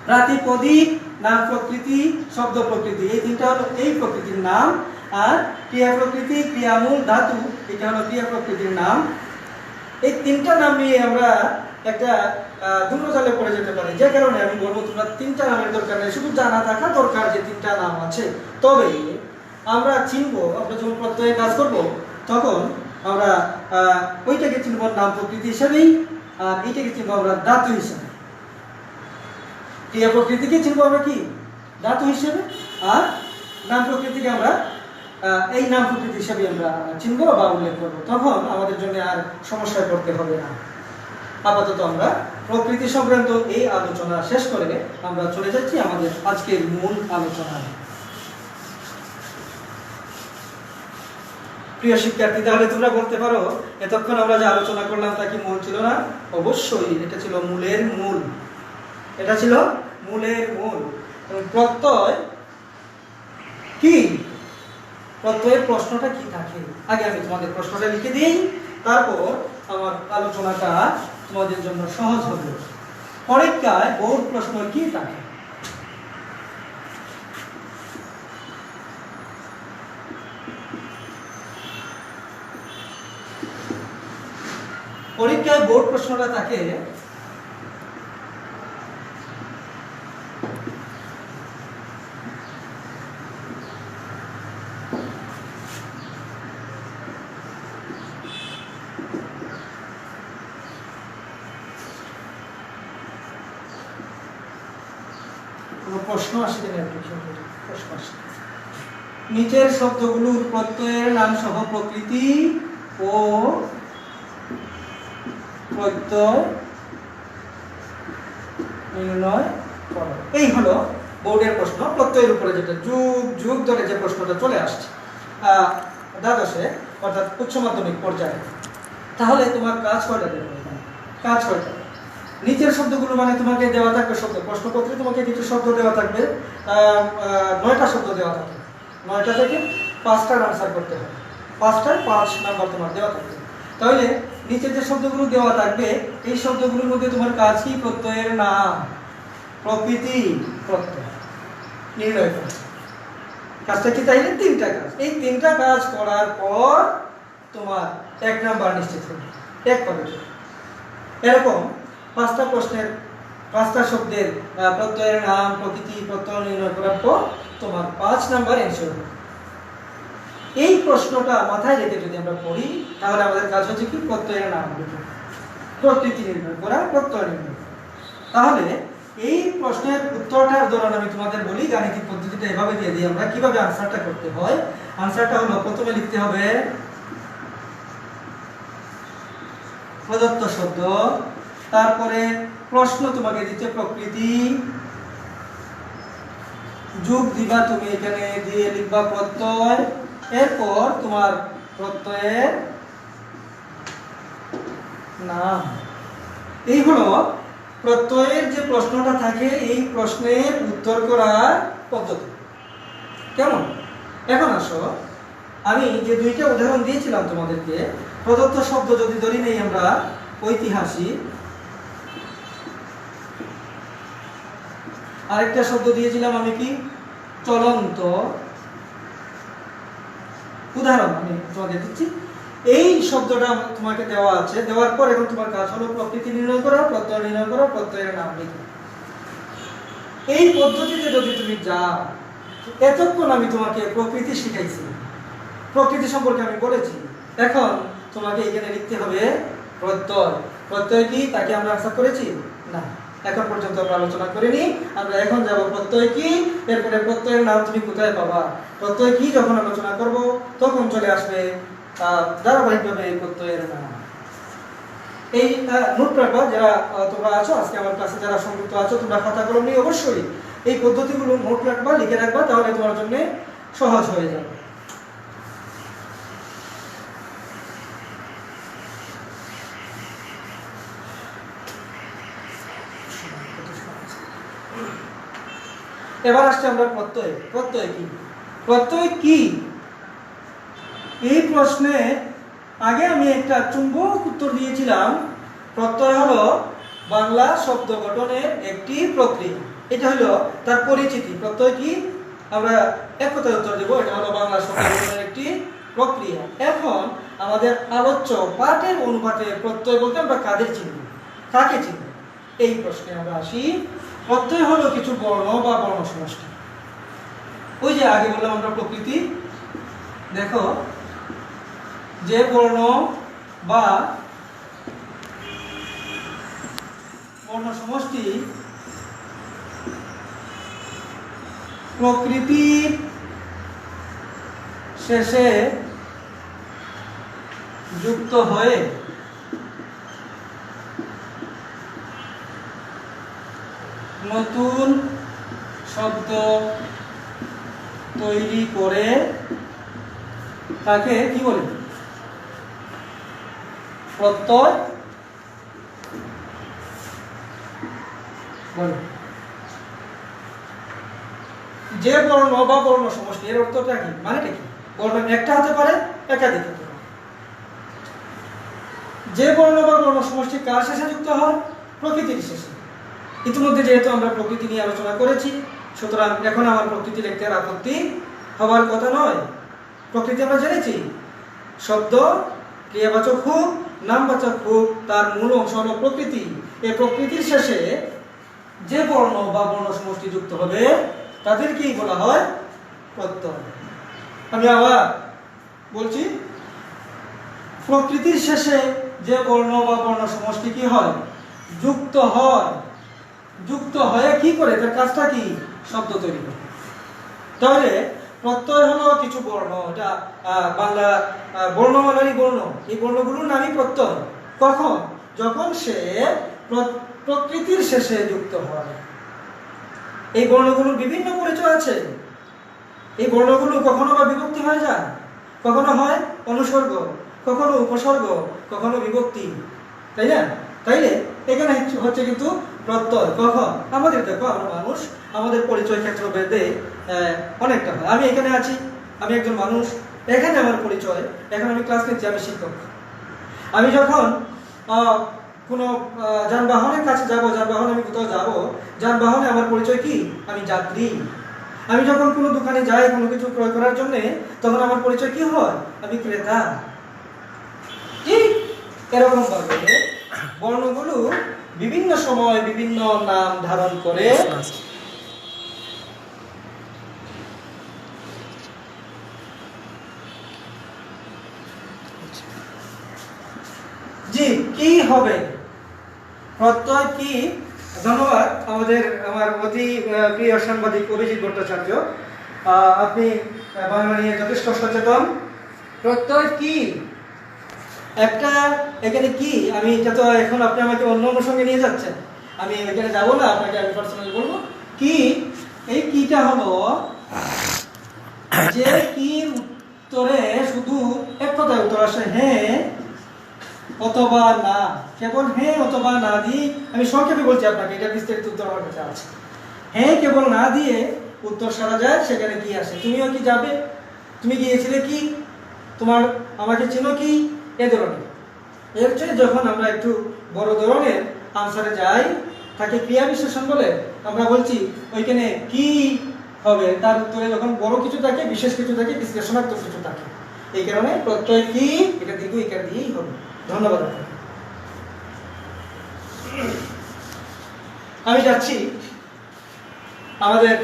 প্রাতিপদিক, নাম প্রকৃতি, শব্দ প্রকৃতি, এই তিনটা হলো এই প্রকৃতির নাম। আর ক্রিয়া প্রকৃতি, ক্রিয়ামূল, ধাতু, এটা হলো ক্রিয়া প্রকৃতির নাম। এই তিনটা নাম নিয়ে আমরা একটা দুর্গজালে পড়ে যেতে পারি। যে কারণে আমি বলবো তোমরা তিনটা নামের দরকার নেই, শুধু জানা থাকা দরকার যে তিনটা নাম আছে। তবে আমরা চিনবো, আমরা যখন প্রত্যয়ে কাজ করব তখন আমরা ওইটাকে চিনবো নাম প্রকৃতি হিসেবেই, আর এইটাকে চিনবো আমরা ধাতু হিসেবে। ক্রিয়া প্রকৃতিকে চিনবো আমরা কি? ধাতু হিসেবে। আর নাম প্রকৃতিকে আমরা এই নাম প্রকৃতি হিসেবে আমরা চিনবো বা উল্লেখ করবো। তখন আমাদের জন্য আর সমস্যায় পড়তে হবে না। আপাতত আমরা প্রকৃতি সংক্রান্ত এই আলোচনা শেষ করে আমরা চলে যাচ্ছি আমাদের আজকের মূল আলোচনায়। প্রিয় শিক্ষার্থী, তাহলে তোমরা বলতে পারো এতক্ষণ আমরা যে আলোচনা করলাম তা কি মূল ছিল না? অবশ্যই এটা ছিল মূলের মূল। এটা ছিল মূলের মূল। প্রত্যয় কি? প্রত্যয়ের প্রশ্নটা কি থাকে। আগে আমি তোমাদের প্রশ্নটা লিখে দিই, তারপর আমার আলোচনাটা তোমাদের জন্য সহজ হবে। পরীক্ষায় বোর্ড প্রশ্ন কি থাকে? পরীক্ষায় বোর্ড প্রশ্নটা থাকে প্রশ্ন আসে কিনা একটু প্রশ্ন আসে। নিচের শব্দগুলোর প্রত্যয়ের নাম সহ প্রকৃতি ও প্রত্যয় নির্ণয় করো। এই হলো বোর্ডের প্রশ্ন। প্রত্যয়ের উপরে যেটা যুগ যুগ ধরে যে প্রশ্নটা চলে আসছে দ্বাদশে অর্থাৎ উচ্চ মাধ্যমিক পর্যায়ে। তাহলে তোমার কাজ কয়টা দেবে? কাজ কয়টা? নিচের শব্দগুলো মানে তোমাকে দেওয়া থাকবে শব্দ, প্রশ্নপত্রে তোমাকে কিছু শব্দ দেওয়া থাকবে, 9টা শব্দ দেওয়া থাকবে। 9টা থেকে 5টার আনসার করতে হবে। 5টার 5 নাম্বার তোমার দেওয়া থাকবে। তাহলে নিচে যে শব্দগুলো দেওয়া থাকবে এই শব্দগুলোর মধ্যে তোমার কাজ কি? প্রত্যয়ের নাম, প্রকৃতি, প্রত্যয় নির্ণয় করা। কাজটা কি? তাইলে 3টা কাজ। এই 3টা কাজ করার পর তোমার 1 নাম্বার নিশ্চিত হবে, 1 পাবে। এরকম 5টা প্রশ্নের 5টা শব্দের প্রত্যয়ের নাম, প্রকৃতি, প্রত্যয় নির্ণয় করার পর তোমার 5 নাম্বার অ্যানসার হবে। এই প্রশ্নটা মাথায় রেখে যদি আমরা পড়ি তাহলে আমাদের কাজ হচ্ছে কি? প্রত্যয়ের নাম, প্রকৃতি নির্ণয় করা, প্রত্যয় নির্ণয় করা। তাহলে এই প্রশ্নের উত্তরটার দৌড়ান আমি তোমাদের বলি, গাণিতিক পদ্ধতিটা এভাবে দিয়ে দিই আমরা কিভাবে আনসারটা করতে হয়। আনসারটা হলো প্রথমে লিখতে হবে প্রদত্ত শব্দ, তারপরে প্রশ্ন তোমাকে দিচ্ছে প্রকৃতি, যোগ দিবা তুমি এখানে দিয়ে লিখবা প্রত্যয়, এরপর তোমার প্রত্যয়ের নাম। এই হলো প্রত্যয়ের যে প্রশ্নটা থাকে এই প্রশ্নের উত্তর করার পদ্ধতি। কেমন? এখন আসো, আমি যে 2টা উদাহরণ দিয়েছিলাম তোমাদেরকে, প্রদত্ত শব্দ যদি ধরি নেই আমরা ঐতিহাসিক, আরেকটা শব্দ দিয়েছিলাম আমি কি? চলন্ত। উদাহরণ আমি তোমাদের দিচ্ছি। এই শব্দটা তোমাকে দেওয়া আছে, দেওয়ার পর এখন তোমার কাজ হলো প্রকৃতি নির্ণয় করা, প্রত্যয় নির্ণয় করা, প্রত্যয়ের নাম লিখা। এই পদ্ধতিতে যদি তুমি যাও, এতক্ষণ আমি তোমাকে প্রকৃতি শিখাইছি, প্রকৃতি সম্পর্কে আমি বলেছি। এখন তোমাকে এখানে লিখতে হবে প্রত্যয়। প্রত্যয় কি? তাকে আমরা আনসার করেছি না, এখন পর্যন্ত আমরা আলোচনা করিনি। আমরা এখন যাব প্রত্যয় কি, এরপরে প্রত্যয়ের নাম তুমি কোথায় পাবা। প্রত্যয় কি যখন আলোচনা করব তখন চলে আসবে ধারাবাহিকভাবে এই প্রত্যয়ের নাম। এই নোট রাখবা, যারা তোমরা আছো আজকে আমার ক্লাসে যারা সংযুক্ত আছো, তোমরা খাতা কলম নিয়ে অবশ্যই এই পদ্ধতিগুলো নোট রাখবা, লিখে রাখবা, তাহলে তোমার জন্য সহজ হয়ে যাবে। এবার আসছে আমরা প্রত্যয়। প্রত্যয় কি? প্রত্যয় কি এই প্রশ্নে আগে আমি একটা চুম্বক উত্তর দিয়েছিলাম। প্রত্যয় হলো বাংলা শব্দ গঠনের একটি প্রক্রিয়া। এটা হলো তার পরিচিতি। প্রত্যয় কি? আমরা এক কথায় উত্তর দেব, এটা হলো বাংলা শব্দ গঠনের একটি প্রক্রিয়া। এখন আমাদের আলোচ্য পাঠের অনুপাতে প্রত্যয় বলতে আমরা কাদের চিনব, কাকে চিনব, এই প্রশ্নে আমরা আসি। প্রত্যয় হলো কিছু বর্ণ বা বর্ণ সমষ্টি। ওই যে আগে বললাম আমরা প্রকৃতি, দেখো যে বর্ণ বা বর্ণ সমষ্টি প্রকৃতির শেষে যুক্ত হয়ে নতুন শব্দ তৈরি করে তাকে কি বলে? প্রত্যয় বলে। যে বর্ণ বা বর্ণ সমষ্টি, এর অর্থটা কি, মানেটা কি? বর্ণ একটা হতে পারে, একাধিক হতে পারে। যে বর্ণ বা বর্ণ সমষ্টি কার শেষে যুক্ত হয়? প্রকৃতির শেষে। ইতিমধ্যে যেহেতু আমরা প্রকৃতি নিয়ে আলোচনা করেছি, সুতরাং এখন আমার প্রকৃতি লিখতে আর আপত্তি হওয়ার কথা নয়। প্রকৃতি আমরা জেনেছি, শব্দ, ক্রিয়াবাচক হোক, নামবাচক হোক, তার মূল অংশ হলো প্রকৃতি। এই প্রকৃতির শেষে যে বর্ণ বা বর্ণ সমষ্টি যুক্ত হবে তাদেরকেই বলা হয় প্রত্যয়। আমি আবার বলছি, প্রকৃতির শেষে যে বর্ণ বা বর্ণ সমষ্টি কি হয়? যুক্ত হয়। যুক্ত হয়ে কি করে? তার কাজটা কি? শব্দ তৈরি করে। তাহলে প্রত্যয় হলো কিছু বর্ণ, এটা বাংলা বর্ণমালারই বর্ণ। এই বর্ণগুলোর নামই প্রত্যয়। কখন? যখন সে প্রকৃতির শেষে যুক্ত হয়। এই বর্ণগুলোর বিভিন্ন পরিচয় আছে। এই বর্ণগুলো কখনো বা বিভক্তি হয়ে যায়, কখনো হয় অনুসর্গ, কখনো উপসর্গ, কখনো বিভক্তি, তাই না? তাইলে এখানে হচ্ছে কিন্তু প্রত্যয়। কখন? আমাদের দেখো, আমরা মানুষ, আমাদের পরিচয় ক্ষেত্র ভেদে অনেকটা হয়। আমি এখানে আছি, আমি একজন মানুষ, এখানে আমার পরিচয়। এখন আমি ক্লাস নিচ্ছি, আমি শিক্ষক। আমি যখন কোনো যানবাহনের কাছে যাব, যানবাহনে আমি কোথাও যাব, যানবাহনে আমার পরিচয় কি? আমি যাত্রী। আমি যখন কোনো দোকানে যাই কোনো কিছু ক্রয় করার জন্য, তখন আমার পরিচয় কি হয়? আমি ক্রেতা। ঠিক এরকম ভাবে বর্ণগুলো বিভিন্ন সময় বিভিন্ন নাম ধারণ করে। জি, কি হবে? প্রত্যয় কি? ধন্যবাদ আমার অতি প্রিয় সাংবাদিক অভিজিৎ ভট্টাচার্য, আপনি বাংলা নিয়ে যথেষ্ট সচেতন। প্রত্যয় কি? একটা এখানে কি, আমি যত এখন আপনি আমাকে অন্য সঙ্গে নিয়ে যাচ্ছেন, আমি এখানে যাবো না, আপনাকে আমি পার্সোনালি বলবো কি। এই কিটা হলো যে কির উত্তরে শুধু এক কথায় উত্তর আসে, হ্যাঁ অথবা না। কেবল হ্যাঁ অথবা না দিয়ে, আমি সংক্ষেপে বলছি আপনাকে, এটা বিস্তারিত উত্তর আমার কাছে আছে। হ্যাঁ কেবল না দিয়ে উত্তর সারা যায়, সেখানে কি আসে? তুমিও কি যাবে? তুমি গিয়েছিলে কি? তোমার আমাকে চেনো কি? এ ধরনের। এর চেয়ে যখন আমরা একটু বড় ধরনের আনসারে যাই, তাকে ক্রিয়া বিশেষণ বলে। আমরা বলছি ওইখানে কি হবে, তার উত্তরে যখন বড় কিছু থাকে, বিশেষ কিছু থাকে, বিশ্লেষণাত্মক কিছু থাকে। এই কারণে প্রত্যয় কি, এটা দীর্ঘ ইকার দিয়েই হবে। ধন্যবাদ আপনাকে। আমি যাচ্ছি আমাদের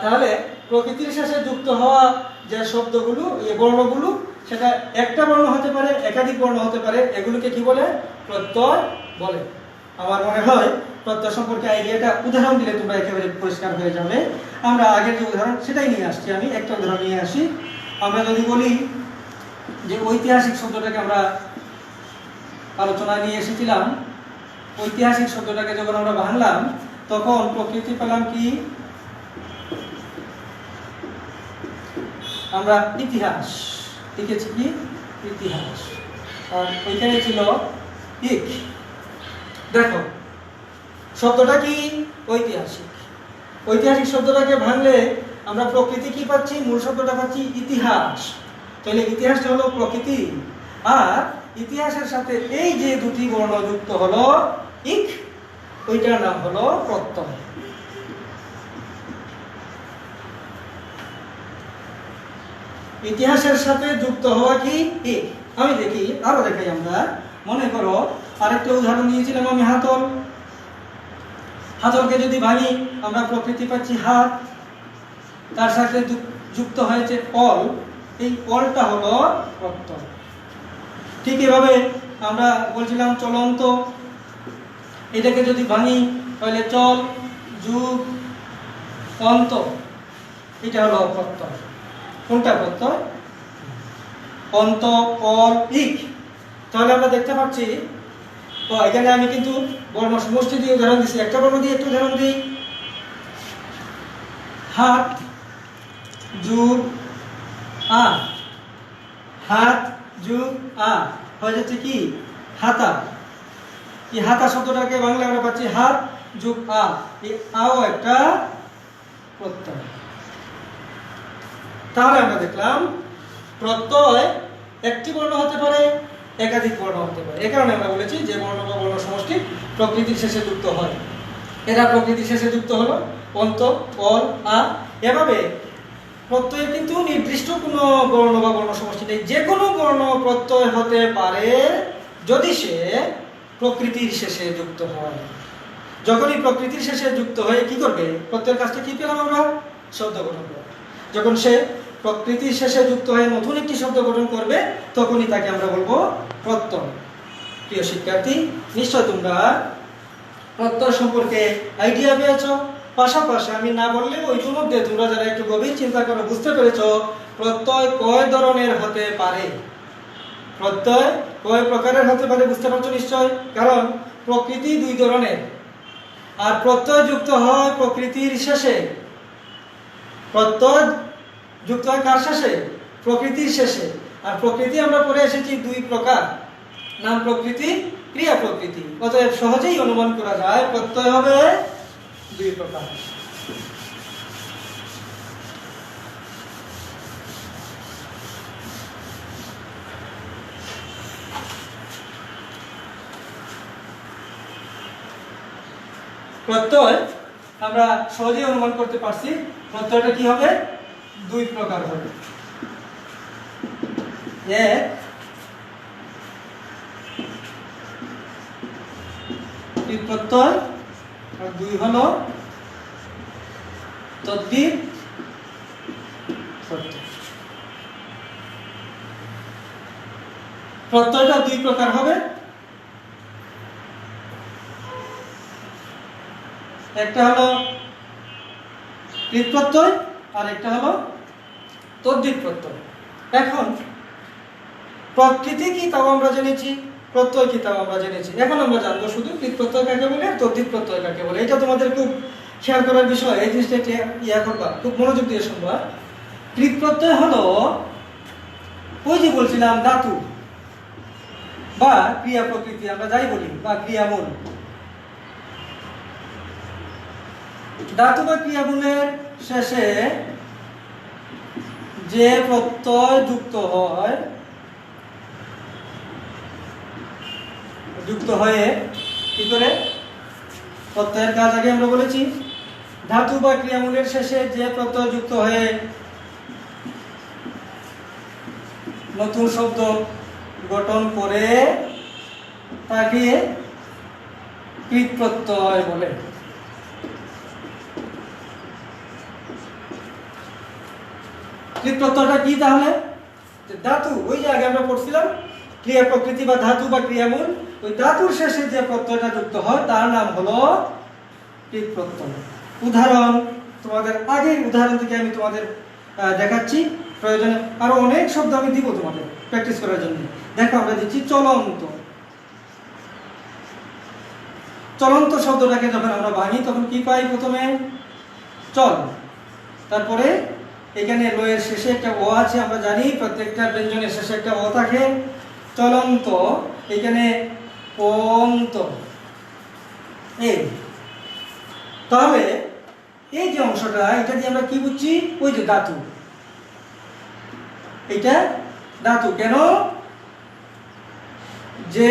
তাহলে প্রকৃতির শেষে যুক্ত হওয়া যে শব্দগুলো, এই বর্ণগুলো, সেটা একটা বর্ণ হতে পারে, একাধিক বর্ণ হতে পারে। এগুলোকে কি বলে? প্রত্যয় বলে। আমার মনে হয় প্রত্যয় সম্পর্কে আইডিয়াটা উদাহরণ দিলে তোমরা একেবারে পরিষ্কার হয়ে যাবে। আমরা আগের যে উদাহরণ সেটাই নিয়ে আসছি। আমি একটা উদাহরণ নিয়ে আসি। আমরা যদি বলি যে ঐতিহাসিক শব্দটাকে আমরা আলোচনায় নিয়ে এসেছিলাম, ঐতিহাসিক শব্দটাকে যখন আমরা ভাঙলাম, তখন প্রকৃতি পেলাম কি? আমরা ইতিহাস লিখেছি, কি? ইতিহাস। আর ওইখানে ছিল ইক। দেখো শব্দটা কি? ঐতিহাসিক। ঐতিহাসিক শব্দটাকে ভাঙলে আমরা প্রকৃতি কি পাচ্ছি? মূল শব্দটা পাচ্ছি ইতিহাস। তাহলে ইতিহাসটা হলো প্রকৃতি, আর ইতিহাসের সাথে এই যে দুটি বর্ণ যুক্ত হলো ইক, ওইটার নাম হলো প্রত্যয়। ইতিহাসের সাথে যুক্ত হওয়া কি? ইক। আমি দেখি, আরো দেখাই আমরা। মনে করো আরেকটা উদাহরণ দিয়েছিলাম আমি, হাতল। হাতলকে যদি ভাঙি, আমরা প্রকৃতি পাচ্ছি হাত, তার সাথে যুক্ত হয়েছে অল, এই অলটা হলো প্রত্যয়। ঠিক এভাবে আমরা বলছিলাম চলন্ত, এটাকে যদি ভাঙি তাহলে চল যুগ অন্ত, এটা হলো প্রত্যয়। কোনটা প্রত্যয়? অন্ত, অল, ইক। তাহলে আমরা দেখতে পাচ্ছি এখানে আমি কিন্তু বর্ণ সমষ্টি দিয়ে উদাহরণ দিচ্ছি। একটা বর্ণ দিয়ে একটু উদাহরণ দিই। হাত যুগ আ, হাত যুগ আ হয়ে যাচ্ছে কি? হাতা। এই হাতা শব্দটাকে বাংলা আমরা পাচ্ছি হাত যুগ আ, এই আও একটা প্রত্যয়। তাহলে আমরা দেখলাম প্রত্যয় একটি বর্ণ হতে পারে, একাধিক বর্ণ হতে পারে। এ কারণে আমরা বলেছি যে বর্ণ বা বর্ণ সমষ্টি প্রকৃতির শেষে যুক্ত হয়। এরা প্রকৃতির শেষে যুক্ত হলো অন্ত, অল, আ। এভাবে প্রত্যয় কিন্তু নির্দিষ্ট কোনো বর্ণ বা বর্ণ সমষ্টি নেই, যে কোনো বর্ণ প্রত্যয় হতে পারে যদি সে প্রকৃতির শেষে যুক্ত হয়। যখনই প্রকৃতির শেষে যুক্ত হয়ে কি করবে, প্রত্যয়ের কাজটা কি পেলাম আমরা, শব্দ গঠন করবে। যখন সে প্রকৃতির শেষে যুক্ত হয়ে নতুন একটি শব্দ গঠন করবে তখনই তাকে আমরা বলবো প্রত্যয়। প্রিয় শিক্ষার্থী, নিশ্চয় তোমরা প্রত্যয় সম্পর্কে আইডিয়া পেয়েছ। পাশাপাশি আমি না বললেও ইতিমধ্যে তোমরা যারা একটু গভীর চিন্তা করে বুঝতে পেরেছ প্রত্যয় কয় ধরনের হতে পারে, প্রত্যয় কয় প্রকারের হতে পারে বুঝতে পারছো নিশ্চয়। কারণ প্রকৃতি দুই ধরনের, আর প্রত্যয় যুক্ত হয় প্রকৃতির শেষে। প্রত্যয় যুক্ত হয় কার শেষে, প্রকৃতির শেষে। আর প্রকৃতি আমরা পড়ে এসেছি দুই প্রকার, নাম প্রকৃতি, ক্রিয়া প্রকৃতি। অতএব সহজেই অনুমান করা যায় প্রত্যয় হবে দুই প্রকার। প্রত্যয় আমরা সহজেই অনুমান করতে পারছি প্রত্যয়টা কি হবে, দুই প্রকার হবে। এক প্রত্যয়, আর দুই হলো তদ্বির প্রত্যয়। প্রত্যয়টা দুই প্রকার হবে, একটা হলো কৃত প্রত্যয় আর একটা হলো তদ্বির প্রত্যয়। এখন প্রকৃতি কি তাও আমরা জেনেছি, প্রত্যয় কি তাও আমরা জেনেছি। এখন আমরা জানবো শুধু কৃত প্রত্যয় কাকে বলে আর তদ্বির প্রত্যয় কাকে বলে। এটা তোমাদের খুব খেয়াল করার বিষয়, এই জিনিসটা ইয়া করবা, খুব মনোযোগ দিয়ে শুনবা। কৃত প্রত্যয় হলো ওই যে বলছিলাম ধাতু বা ক্রিয়া প্রকৃতি, আমরা যাই বলি, বা ক্রিয়ামূল। ধাতু বা ক্রিয়ামূলের শেষে যে প্রত্যয় যুক্ত হয়, যুক্ত হয়ে কি করে প্রত্যয়ের কাজ আগে আমরা বলেছি, ধাতু বা ক্রিয়ামূলের শেষে যে প্রত্যয় যুক্ত হয়ে নতুন শব্দ গঠন করে তাকে কৃত প্রত্যয় বলে। কৃত প্রত্যয়টা কি তাহলে, ধাতু, ওই যে আগে আমরা পড়ছিলাম ক্রিয়া প্রকৃতি বা ধাতু বা ক্রিয়ামূল, ওই ধাতুর শেষে যে প্রত্যয়টা যুক্ত হয় তার নাম হলো কৃত প্রত্যয়। উদাহরণ তোমাদের আগের উদাহরণ থেকে আমি তোমাদের দেখাচ্ছি, প্রয়োজনে আরো অনেক শব্দ আমি দিব তোমাদের প্র্যাকটিস করার জন্য। দেখো আমরা দিচ্ছি চলন্ত। চলন্ত শব্দটাকে যখন আমরা ভাঙি তখন কি পাই, প্রথমে চল, তারপরে এখানে লয়ের শেষে একটা ও আছে, আমরা জানি প্রত্যেকটা ব্যঞ্জনের শেষে একটা ও থাকে। চলন্ত, এখানে অন্ত। এই তাহলে এই যে অংশটা, এটা দিয়ে আমরা কি বুঝছি, ওই যে ধাতু, এটা ধাতু। কেন, যে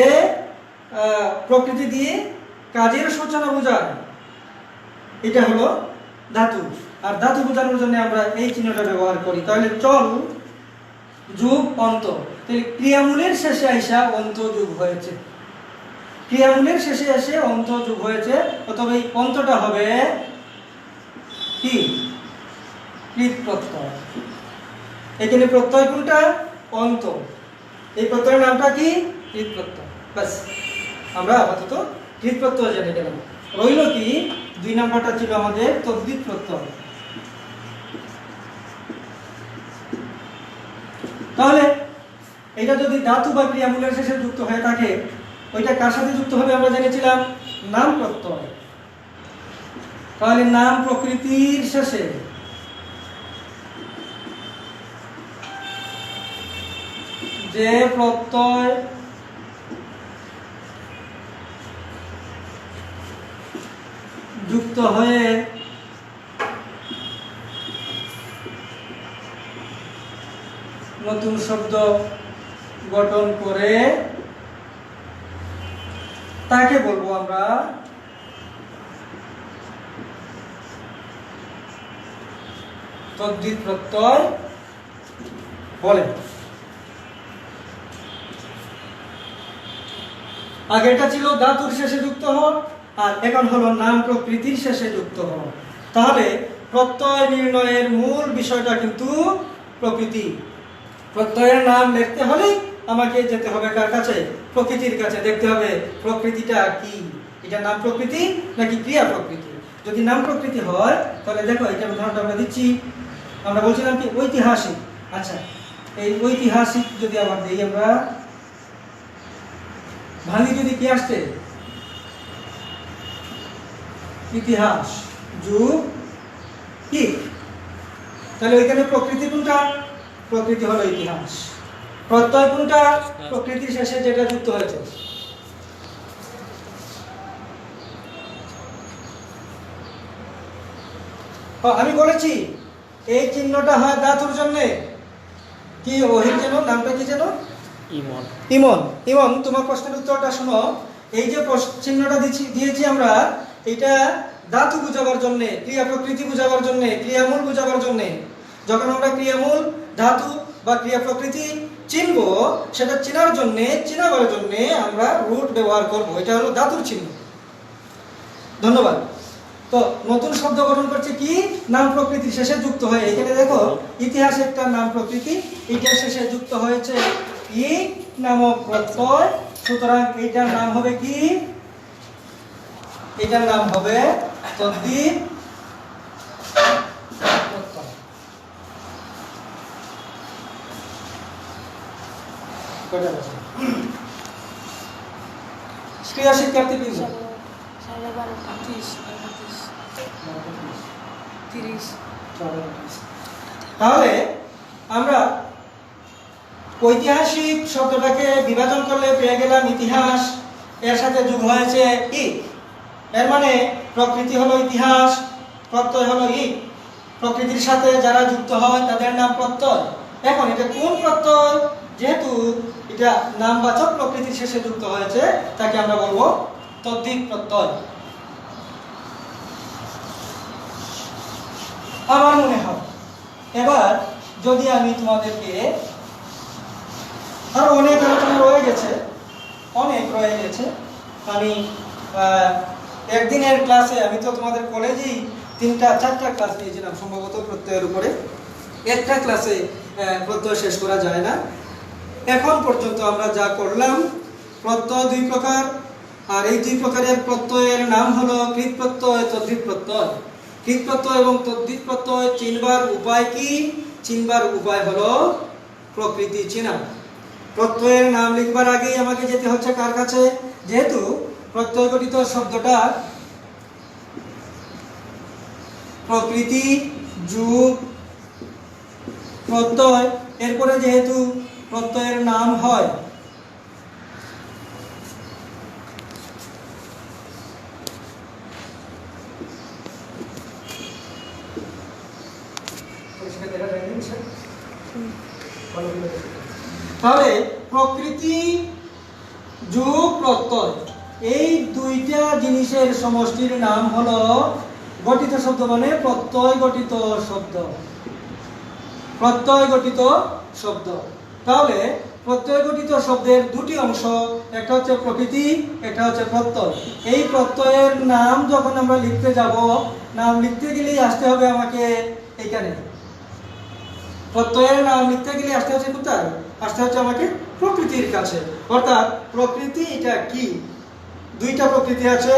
প্রকৃতি দিয়ে কাজের সূচনা বোঝায়, এটা হলো ধাতু। আর ধাতু বোঝানোর জন্য আমরা এই চিহ্নটা ব্যবহার করি। তাহলে চল যুগ অন্ত, তাহলে ক্রিয়ামূলের শেষে আইসা অন্ত যুগ হয়েছে, ক্রিয়ামূলের শেষে এসে অন্ত যুগ হয়েছে। অথবা এই অন্তটা হবে কি, কৃত প্রত্যয়। এখানে প্রত্যয় কোনটা, অন্ত। এই প্রত্যয়ের নামটা কি, কৃত প্রত্যয়। ব্যাস, আমরা আপাতত কৃত প্রত্যয় জেনে গেলাম। রইল কি, দুই নাম্বারটা ছিল আমাদের তদ্বির প্রত্যয়। তাহলে এটা যদি ধাতু বা ক্রিয়ামূলের শেষে যুক্ত হয়ে থাকে, ওইটা কার সাথে যুক্ত হবে আমরা জেনেছিলাম, নাম প্রত্যয়। তাহলে নাম প্রকৃতির শেষে যে প্রত্যয় যুক্ত হয়ে নতুন শব্দ গঠন করে তাকে বলবো আমরা তদ্ধিত প্রত্যয় বলে। আগেরটা ছিল ধাতুর শেষে যুক্ত হওয়া, আর এখন হলো নাম প্রকৃতির শেষে যুক্ত হওয়া। তাহলে প্রত্যয় নির্ণয়ের মূল বিষয়টা কিন্তু প্রকৃতি। প্রত্যয়ের নাম লিখতে হলে আমাকে যেতে হবে কার কাছে? প্রকৃতির কাছে। দেখতে হবে প্রকৃতিটা কি, এটা নাম প্রকৃতি নাকি ক্রিয়া প্রকৃতি। যদি নাম প্রকৃতি হয় তাহলে দেখো এটা উদাহরণটা আমরা দিচ্ছি। আমরা বলছিলাম কি ঐতিহাসিক। আচ্ছা, এই ঐতিহাসিক যদি আবার দিই আমরা, ভাঙি যদি কি আসছে? ইতিহাস যুগ কি, তাহলে ওইখানে প্রকৃতি কোনটা? প্রকৃতি হলো ইতিহাস। প্রত্যয় কোনটা? প্রকৃতির শেষে যেটা যুক্ত হয়েছে। আমি বলেছি এই চিহ্নটা হয় ধাতুর জন্য। কি ওহির যেন নামটা কি যেন? ইমন। ইমন। ইমন, তোমার প্রশ্নের উত্তরটা শোনো। এই যে চিহ্নটা দিয়েছি আমরা, এটা ধাতু বোঝাবার জন্য, ক্রিয়া প্রকৃতি বোঝাবার জন্য, ক্রিয়ামূল বোঝাবার জন্য। যখন আমরা ক্রিয়ামূল, ধাতু বা ক্রিয়া প্রকৃতি চিনব, সেটা চেনার জন্য, চিনাবার জন্য আমরা রুট ব্যবহার করব। এটা হলো ধাতুর চিহ্ন। ধন্যবাদ। তো নতুন শব্দ গঠন করছে কি? নাম প্রকৃতির শেষে যুক্ত হয়ে। এখানে দেখো ইতিহাস একটা নাম প্রকৃতি, এটার শেষে যুক্ত হয়েছে ই নামক প্রত্যয়। সুতরাং এইটার নাম হবে কি? এটার নাম হবে তদ্ধিত প্রত্যয়। ক্রিয়া শিক্ষার্থী বৃন্দ, তাহলে আমরা ঐতিহাসিক শব্দটাকে বিভাজন করলে পেয়ে গেলাম ইতিহাস, এর সাথে যোগ হয়েছে ই। এর মানে প্রকৃতি হলো ইতিহাস, প্রত্যয় হলো ই। প্রকৃতির সাথে যারা যুক্ত হয় তাদের নাম প্রত্যয়। এখন এটা কোন প্রত্যয়? যেহেতু এটা নামবাচক প্রকৃতির শেষে যুক্ত হয়েছে, তাকে আমরা বলবো তদ্ধিত প্রত্যয়। আমার মনে হয় এবার যদি আমি তোমাদেরকে, আরো অনেক আলোচনা রয়ে গেছে, আমি একদিনের ক্লাসে, আমি তো তোমাদের কলেজেই 3-4টা ক্লাস নিয়েছিলাম সম্ভবত প্রত্যয়ের উপরে। একটা ক্লাসে প্রত্যয় শেষ করা যায় না। এখন পর্যন্ত আমরা যা করলাম, প্রত্যয় 2 প্রকার, আর এই 2 প্রকারের প্রত্যয়ের নাম হলো কৃৎ প্রত্যয়, তদ্ধিত প্রত্যয়। কৃৎ প্রত্যয় এবং তদ্ধিত প্রত্যয় চিনবার উপায় কি? চিনবার উপায় হলো প্রকৃতি চেনা। প্রত্যয়ের নাম লিখবার আগেই আমাকে যেতে হচ্ছে কার কাছে? যেহেতু প্রত্যয় গঠিত শব্দটা প্রকৃতি যুগ প্রত্যয়, এরপরে যেহেতু প্রত্যয়ের নাম হয়, তাহলে প্রকৃতি যুগ প্রত্যয়, এই 2টা জিনিসের সমষ্টির নাম হলো গঠিত শব্দ, মানে প্রত্যয় গঠিত শব্দ। প্রত্যয় গঠিত শব্দ। তাহলে প্রত্যয় গঠিত শব্দের 2টি অংশ, একটা হচ্ছে প্রকৃতি, একটা হচ্ছে প্রত্যয়। এই প্রত্যয়ের নাম যখন আমরা লিখতে যাব, নাম লিখতে গেলেই আসতে হবে আমাকে এখানে। প্রত্যয়ের নাম লিখতে গেলে আসতে হচ্ছে কোথায়? আসতে হচ্ছে আমাকে প্রকৃতির কাছে। অর্থাৎ প্রকৃতি এটা কি? 2টা প্রকৃতি আছে,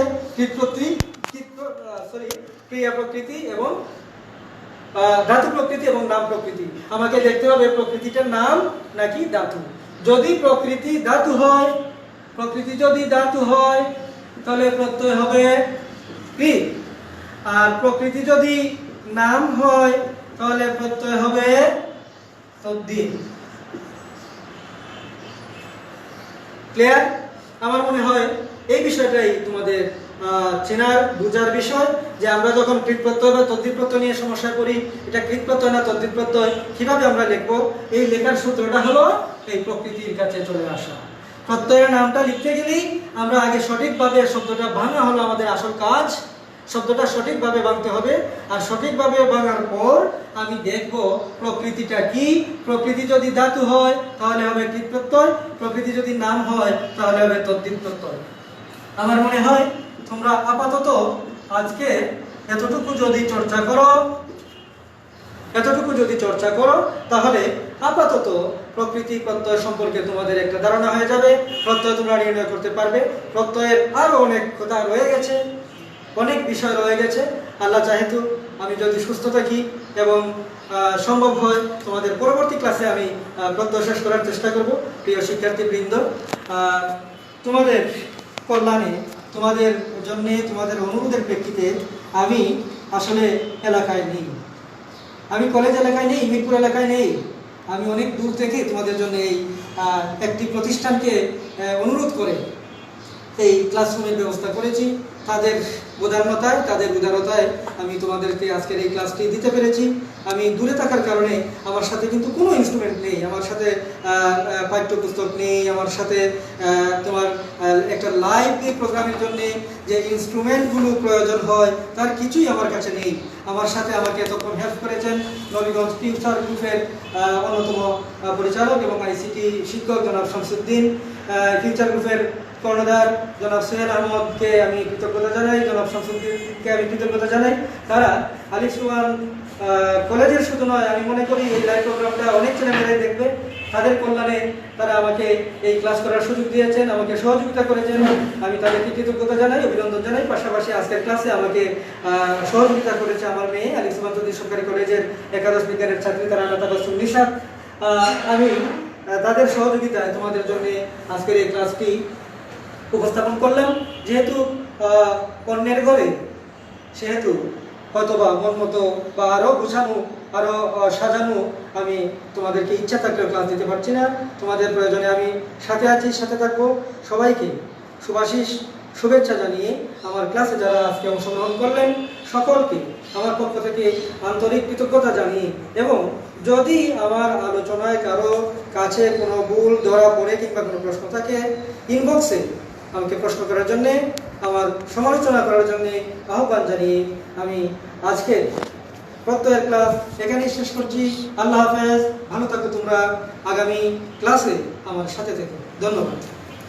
ক্রিয়া প্রকৃতি এবং ধাতু প্রকৃতি এবং নাম প্রকৃতি। আমাকে দেখতে হবে প্রকৃতিটার নাম নাকি ধাতু। যদি প্রকৃতি ধাতু হয়, তাহলে প্রত্যয় হবে কি? আর প্রকৃতি যদি নাম হয় তাহলে প্রত্যয় হবে তদ্ধিত। ক্লিয়ার? আমার মনে হয় এই বিষয়টাই তোমাদের চেনার বোঝার বিষয়, যে আমরা যখন কৃত প্রত্যয় বা তদ্ধিত প্রত্যয় নিয়ে সমস্যা করি, এটা কৃত প্রত্যয় না তদ্ধিত প্রত্যয়, কিভাবে আমরা লিখবো, এই লেখার সূত্রটা হলো এই প্রকৃতির কাছে চলে আসা। প্রত্যয়ের নামটা লিখতে গেলেই আমরা আগে সঠিকভাবে শব্দটা ভাঙা হলো আমাদের আসল কাজ। শব্দটা সঠিকভাবে ভাঙতে হবে, আর সঠিকভাবে ভাঙার পর আমি দেখব প্রকৃতিটা কি। প্রকৃতি যদি ধাতু হয় তাহলে হবে কৃত প্রত্যয়, প্রকৃতি যদি নাম হয় তাহলে হবে তদ্ধিত প্রত্যয়। আমার মনে হয় তোমরা আপাতত আজকে এতটুকু যদি চর্চা করো তাহলে আপাতত প্রকৃতি প্রত্যয় সম্পর্কে তোমাদের একটা ধারণা হয়ে যাবে। প্রত্যয় তোমরা নির্ণয় করতে পারবে। প্রত্যয়ের আরো অনেক কথা রয়ে গেছে, অনেক বিষয় রয়ে গেছে। আল্লাহ চাহেতু আমি যদি সুস্থ থাকি এবং সম্ভব হয় তোমাদের পরবর্তী ক্লাসে আমি প্রত্যয় শেষ করার চেষ্টা করব। প্রিয় শিক্ষার্থীবৃন্দ, তোমাদের কল্যাণে, তোমাদের জন্য, তোমাদের অনুরোধের প্রেক্ষিতে আমি আসলে এলাকায় নেই, আমি কলেজ এলাকায় নেই, মিরপুর এলাকায় নেই। আমি অনেক দূর থেকে তোমাদের জন্য এই একটি প্রতিষ্ঠানকে অনুরোধ করে এই ক্লাসরুমের ব্যবস্থা করেছি। তাদের বোধান্যতায়, তাদের উদারতায় আমি তোমাদেরকে আজকের এই ক্লাসটি দিতে পেরেছি। আমি দূরে থাকার কারণে আমার সাথে কিন্তু কোনো ইনস্ট্রুমেন্ট নেই, আমার সাথে পাঠ্যপুস্তক নেই, আমার সাথে তোমার একটা লাইভ প্রোগ্রামের জন্য যে ইনস্ট্রুমেন্টগুলো প্রয়োজন হয় তার কিছুই আমার কাছে নেই। আমার সাথে আমাকে এতক্ষণ হেল্প করেছেন নবীগঞ্জ ফিউচার গ্রুপের অন্যতম পরিচালক এবং আইসিটি শিক্ষক জনাব শামসুদ্দিন, ফিউচার গ্রুপের কর্ণধার জনাব সোহেল আহমদকে আমি কৃতজ্ঞতা জানাই, জনাব শামসুদ্দিনকে আমি কৃতজ্ঞতা জানাই। তারা আলিফ সুবহান কলেজের শুধু নয়, আমি মনে করি এই লাইভ প্রোগ্রামটা অনেক ছেলেমেয়েরাই দেখবে। তাদের কল্যাণে তারা আমাকে এই ক্লাস করার সুযোগ দিয়েছেন, আমাকে সহযোগিতা করেছেন। আমি তাদেরকে কৃতজ্ঞতা জানাই, অভিনন্দন জানাই। পাশাপাশি আজকের ক্লাসে আমাকে সহযোগিতা করেছে আমার মেয়ে আলিফ সুবহান সরকারি কলেজের একাদশ বিজ্ঞানের ছাত্রী তারা তাবাসসুম নিশাত। আমি তাদের সহযোগিতায় তোমাদের জন্য আজকের এই ক্লাসটি উপস্থাপন করলাম। যেহেতু কন্যার ঘরে, সেহেতু হয়তোবা মন মতো বা আরও গুছানো, আরও সাজানো আমি তোমাদেরকে ইচ্ছা থাকলেও ক্লাস দিতে পারছি না। তোমাদের প্রয়োজনে আমি সাথে আছি, সাথে থাকবো। সবাইকে শুভাশিস, শুভেচ্ছা জানিয়ে আমার ক্লাসে যারা আজকে অংশগ্রহণ করলেন সকলকে আমার পক্ষ থেকে আন্তরিক কৃতজ্ঞতা জানিয়ে, এবং যদি আমার আলোচনায় কারো কাছে কোনো ভুল ধরা পড়ে কিংবা কোনো প্রশ্ন থাকে, ইনবক্সে আমাকে প্রশ্ন করার জন্যে, আমার সমালোচনা করার জন্যে আহ্বান জানিয়ে আমি আজকে প্রত্যয়ের ক্লাস এখানেই শেষ করছি। আল্লাহ হাফেজ, ভালো থাকো তোমরা। আগামী ক্লাসে আমার সাথে থেকো। ধন্যবাদ।